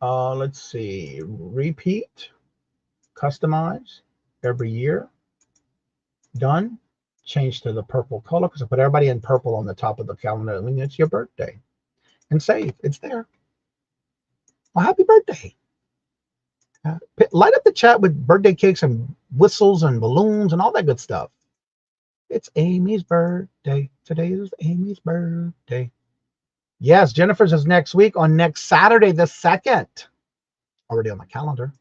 Let's see. Repeat. Customize every year. Done. Change to the purple color because I put everybody in purple on the top of the calendar when it's your birthday. And save. It's there. Well, happy birthday. Light up the chat with birthday cakes and whistles and balloons and all that good stuff. It's Amy's birthday. Today is Amy's birthday. Yes, Jennifer's is next week on next Saturday, the 2nd. Already on my calendar.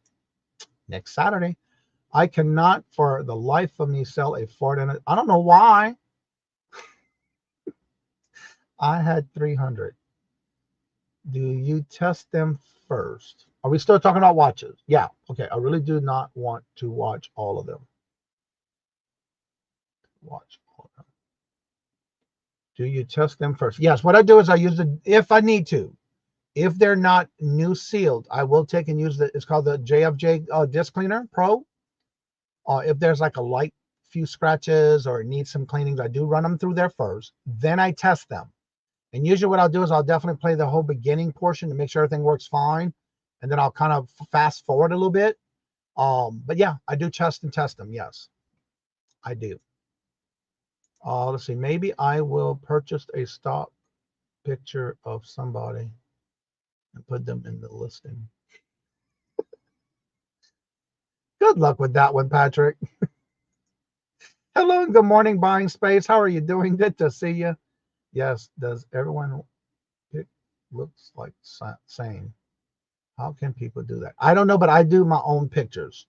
Next Saturday. I cannot for the life of me sell a Ford in it. I don't know why. I had 300. Do you test them first? Are we still talking about watches? Yeah. Okay. I really do not want to watch all of them. Watch all of them. Do you test them first? Yes. What I do is I use the, if I need to, if they're not new sealed, I will take and use the, it's called the JFJ Disc Cleaner Pro. If there's like a light few scratches or it needs some cleanings, I do run them through there first. Then I test them. And usually what I'll do is I'll definitely play the whole beginning portion to make sure everything works fine. And then I'll kind of fast forward a little bit. But yeah, I do test them. Yes, I do. Let's see. Maybe I will purchase a stock picture of somebody and put them in the listing. Good luck with that one, Patrick. Hello and good morning, Buying Space. How are you doing? Good to see you. Yes, does everyone pick looks like same? How can people do that? I don't know, but I do my own pictures.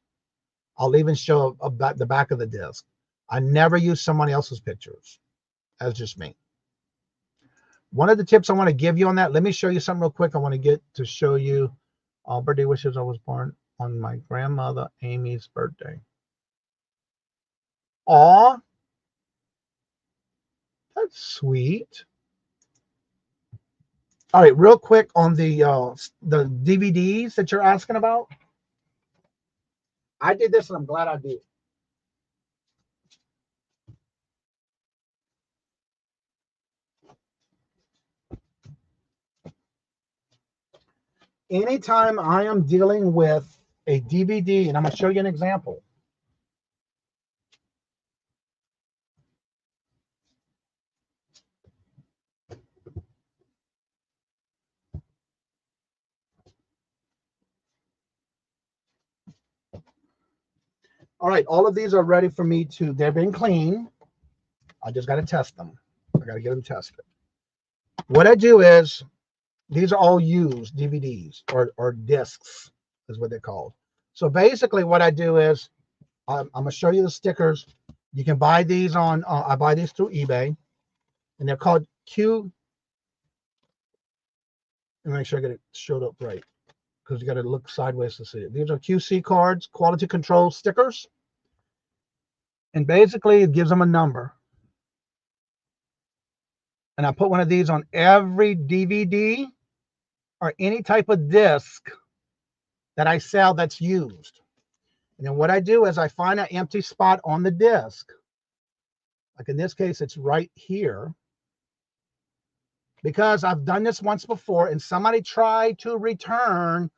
I'll even show the back of the disc. I never use somebody else's pictures. That's just me. One of the tips I want to give you on that, let me show you something real quick. I want to get to show you birthday wishes. I was born on my grandmother Amy's birthday. Aw, that's sweet. All right, real quick on the DVDs that you're asking about. I did this and I'm glad I did. Anytime I am dealing with a DVD, and I'm going to show you an example. All right, all of these are ready for me to, they've been cleaned. I just got to test them. I got to get them tested. What I do is, these are all used DVDs or discs is what they're called. So basically what I do is, I'm going to show you the stickers. You can buy these on, I buy these through eBay, and they're called Q. Let me make sure I get it showed up right, because you got to look sideways to see it. These are QC cards, quality control stickers. And basically it gives them a number. And I put one of these on every DVD or any type of disc that I sell that's used. And then what I do is I find an empty spot on the disc. Like in this case, it's right here. Because I've done this once before and somebody tried to return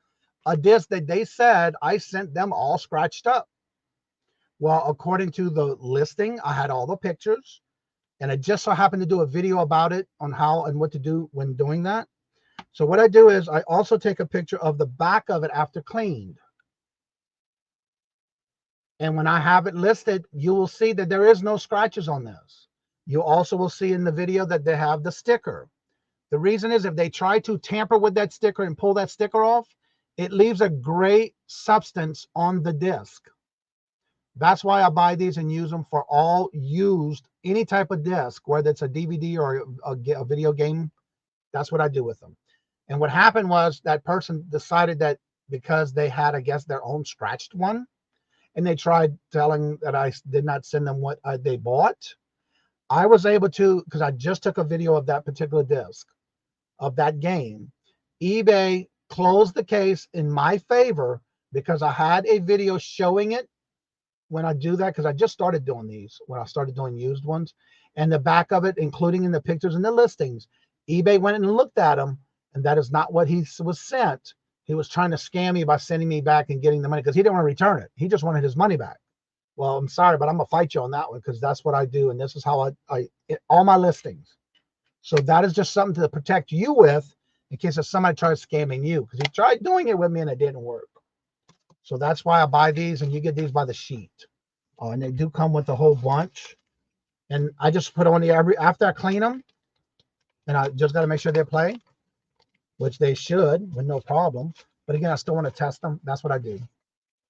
a disc that they said I sent them all scratched up. Well, according to the listing, I had all the pictures, and I just so happened to do a video about it on how and what to do when doing that. So what I do is I also take a picture of the back of it after cleaned. And when I have it listed, you will see that there is no scratches on this. You also will see in the video that they have the sticker. The reason is if they try to tamper with that sticker and pull that sticker off, it leaves a gray substance on the disc. That's why I buy these and use them for all used, any type of disc, whether it's a DVD or a video game. That's what I do with them. And what happened was that person decided that because they had, I guess, their own scratched one, and they tried telling that I did not send them what they bought, I was able to, because I just took a video of that particular disc, of that game. eBay closed the case in my favor because I had a video showing it when I do that, because I just started doing these, when I started doing used ones, and the back of it, including in the pictures and the listings, eBay went and looked at them, and that is not what he was sent. He was trying to scam me by sending me back and getting the money, because he didn't want to return it. He just wanted his money back. Well, I'm sorry, but I'm going to fight you on that one, because that's what I do, and this is how I all my listings. So that is just something to protect you with, in case if somebody tries scamming you, because he tried doing it with me and it didn't work. So that's why I buy these, and you get these by the sheet. And they do come with a whole bunch. And I just put on after I clean them, and I just got to make sure they play, which they should with no problem. But again, I still want to test them. That's what I do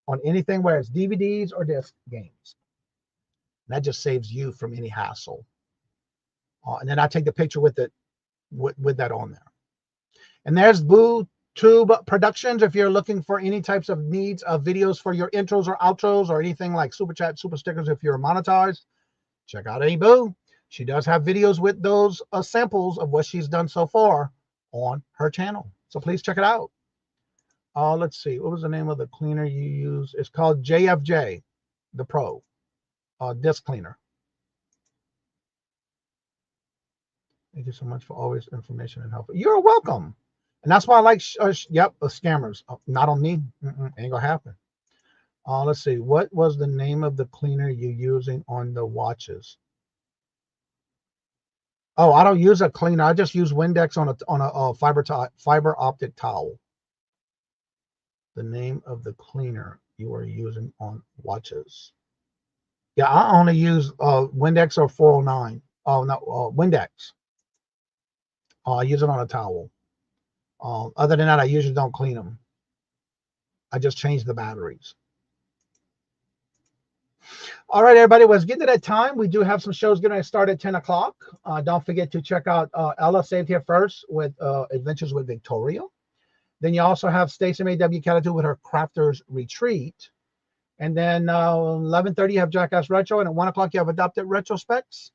on anything where it's DVDs or disc games. And that just saves you from any hassle. And then I take the picture with it, with that on there. And there's Boo Tube Productions. If you're looking for any types of needs of videos for your intros or outros or anything like super chat, super stickers, if you're monetized, check out A Boo. She does have videos with those samples of what she's done so far on her channel. So please check it out. Let's see. What was the name of the cleaner you use? It's called JFJ, the Pro disc cleaner. Thank you so much for always information and help. You're welcome. And that's why I like, scammers. Not on me. Ain't gonna happen. Let's see. What was the name of the cleaner you're using on the watches? Oh, I don't use a cleaner. I just use Windex on a fiber optic towel. The name of the cleaner you are using on watches. Yeah, I only use Windex or 409. Oh no, Windex. I use it on a towel. Other than that, I usually don't clean them. I just change the batteries. All right, everybody, let's get to that time. We do have some shows going to start at 10 o'clock. Don't forget to check out Ella Saved Here First with Adventures with Victoria. Then you also have Stacey May W. Callatu with her Crafters Retreat. And then 11:30, you have Jackass Retro. And at 1 o'clock, you have Adopted Retrospects.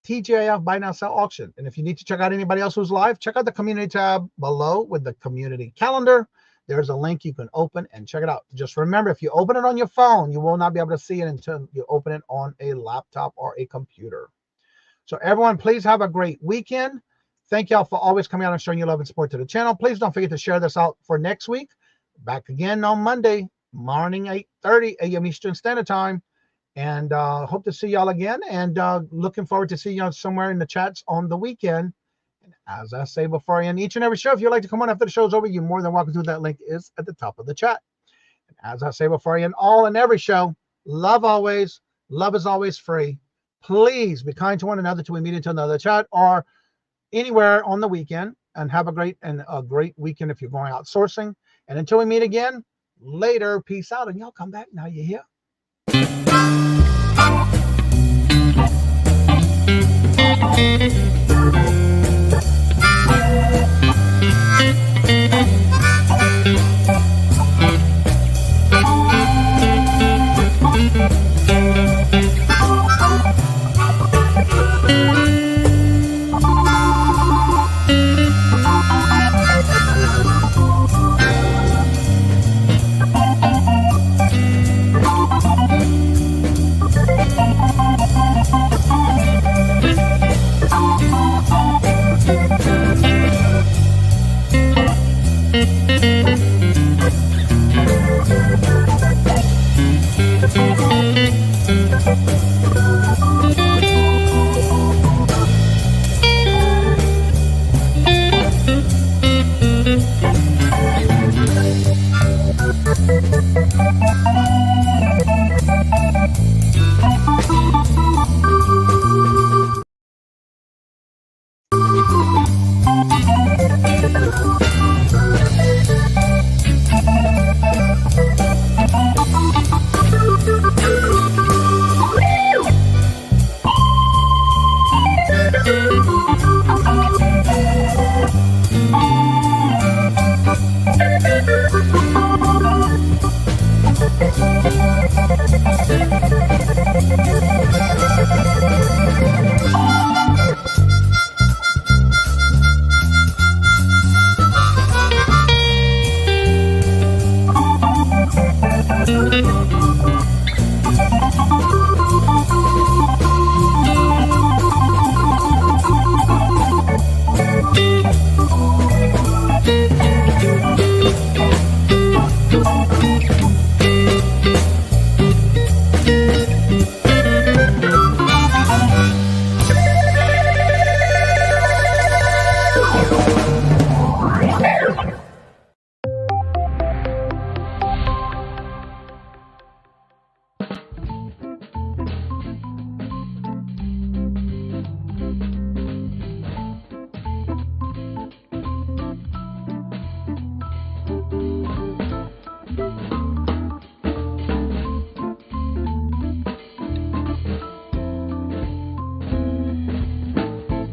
TGIF Buy Now Sell Auction. And if you need to check out anybody else who's live, check out the community tab below with the community calendar. There's a link you can open and check it out. Just remember, if you open it on your phone, you will not be able to see it until you open it on a laptop or a computer. So everyone, please have a great weekend. Thank y'all for always coming out and showing your love and support to the channel. Please don't forget to share this out for next week. Back again on Monday morning, 8:30 a.m. Eastern Standard Time. And hope to see y'all again. And looking forward to seeing y'all somewhere in the chats on the weekend. And as I say before I end each and every show, if you'd like to come on after the show's over, you're more than welcome to. That link is at the top of the chat. And as I say before I end all and every show, love always. Love is always free. Please be kind to one another till we meet into another chat. Or anywhere on the weekend, and have a great weekend if you're going outsourcing. And until we meet again, later, peace out, and y'all come back now. You hear?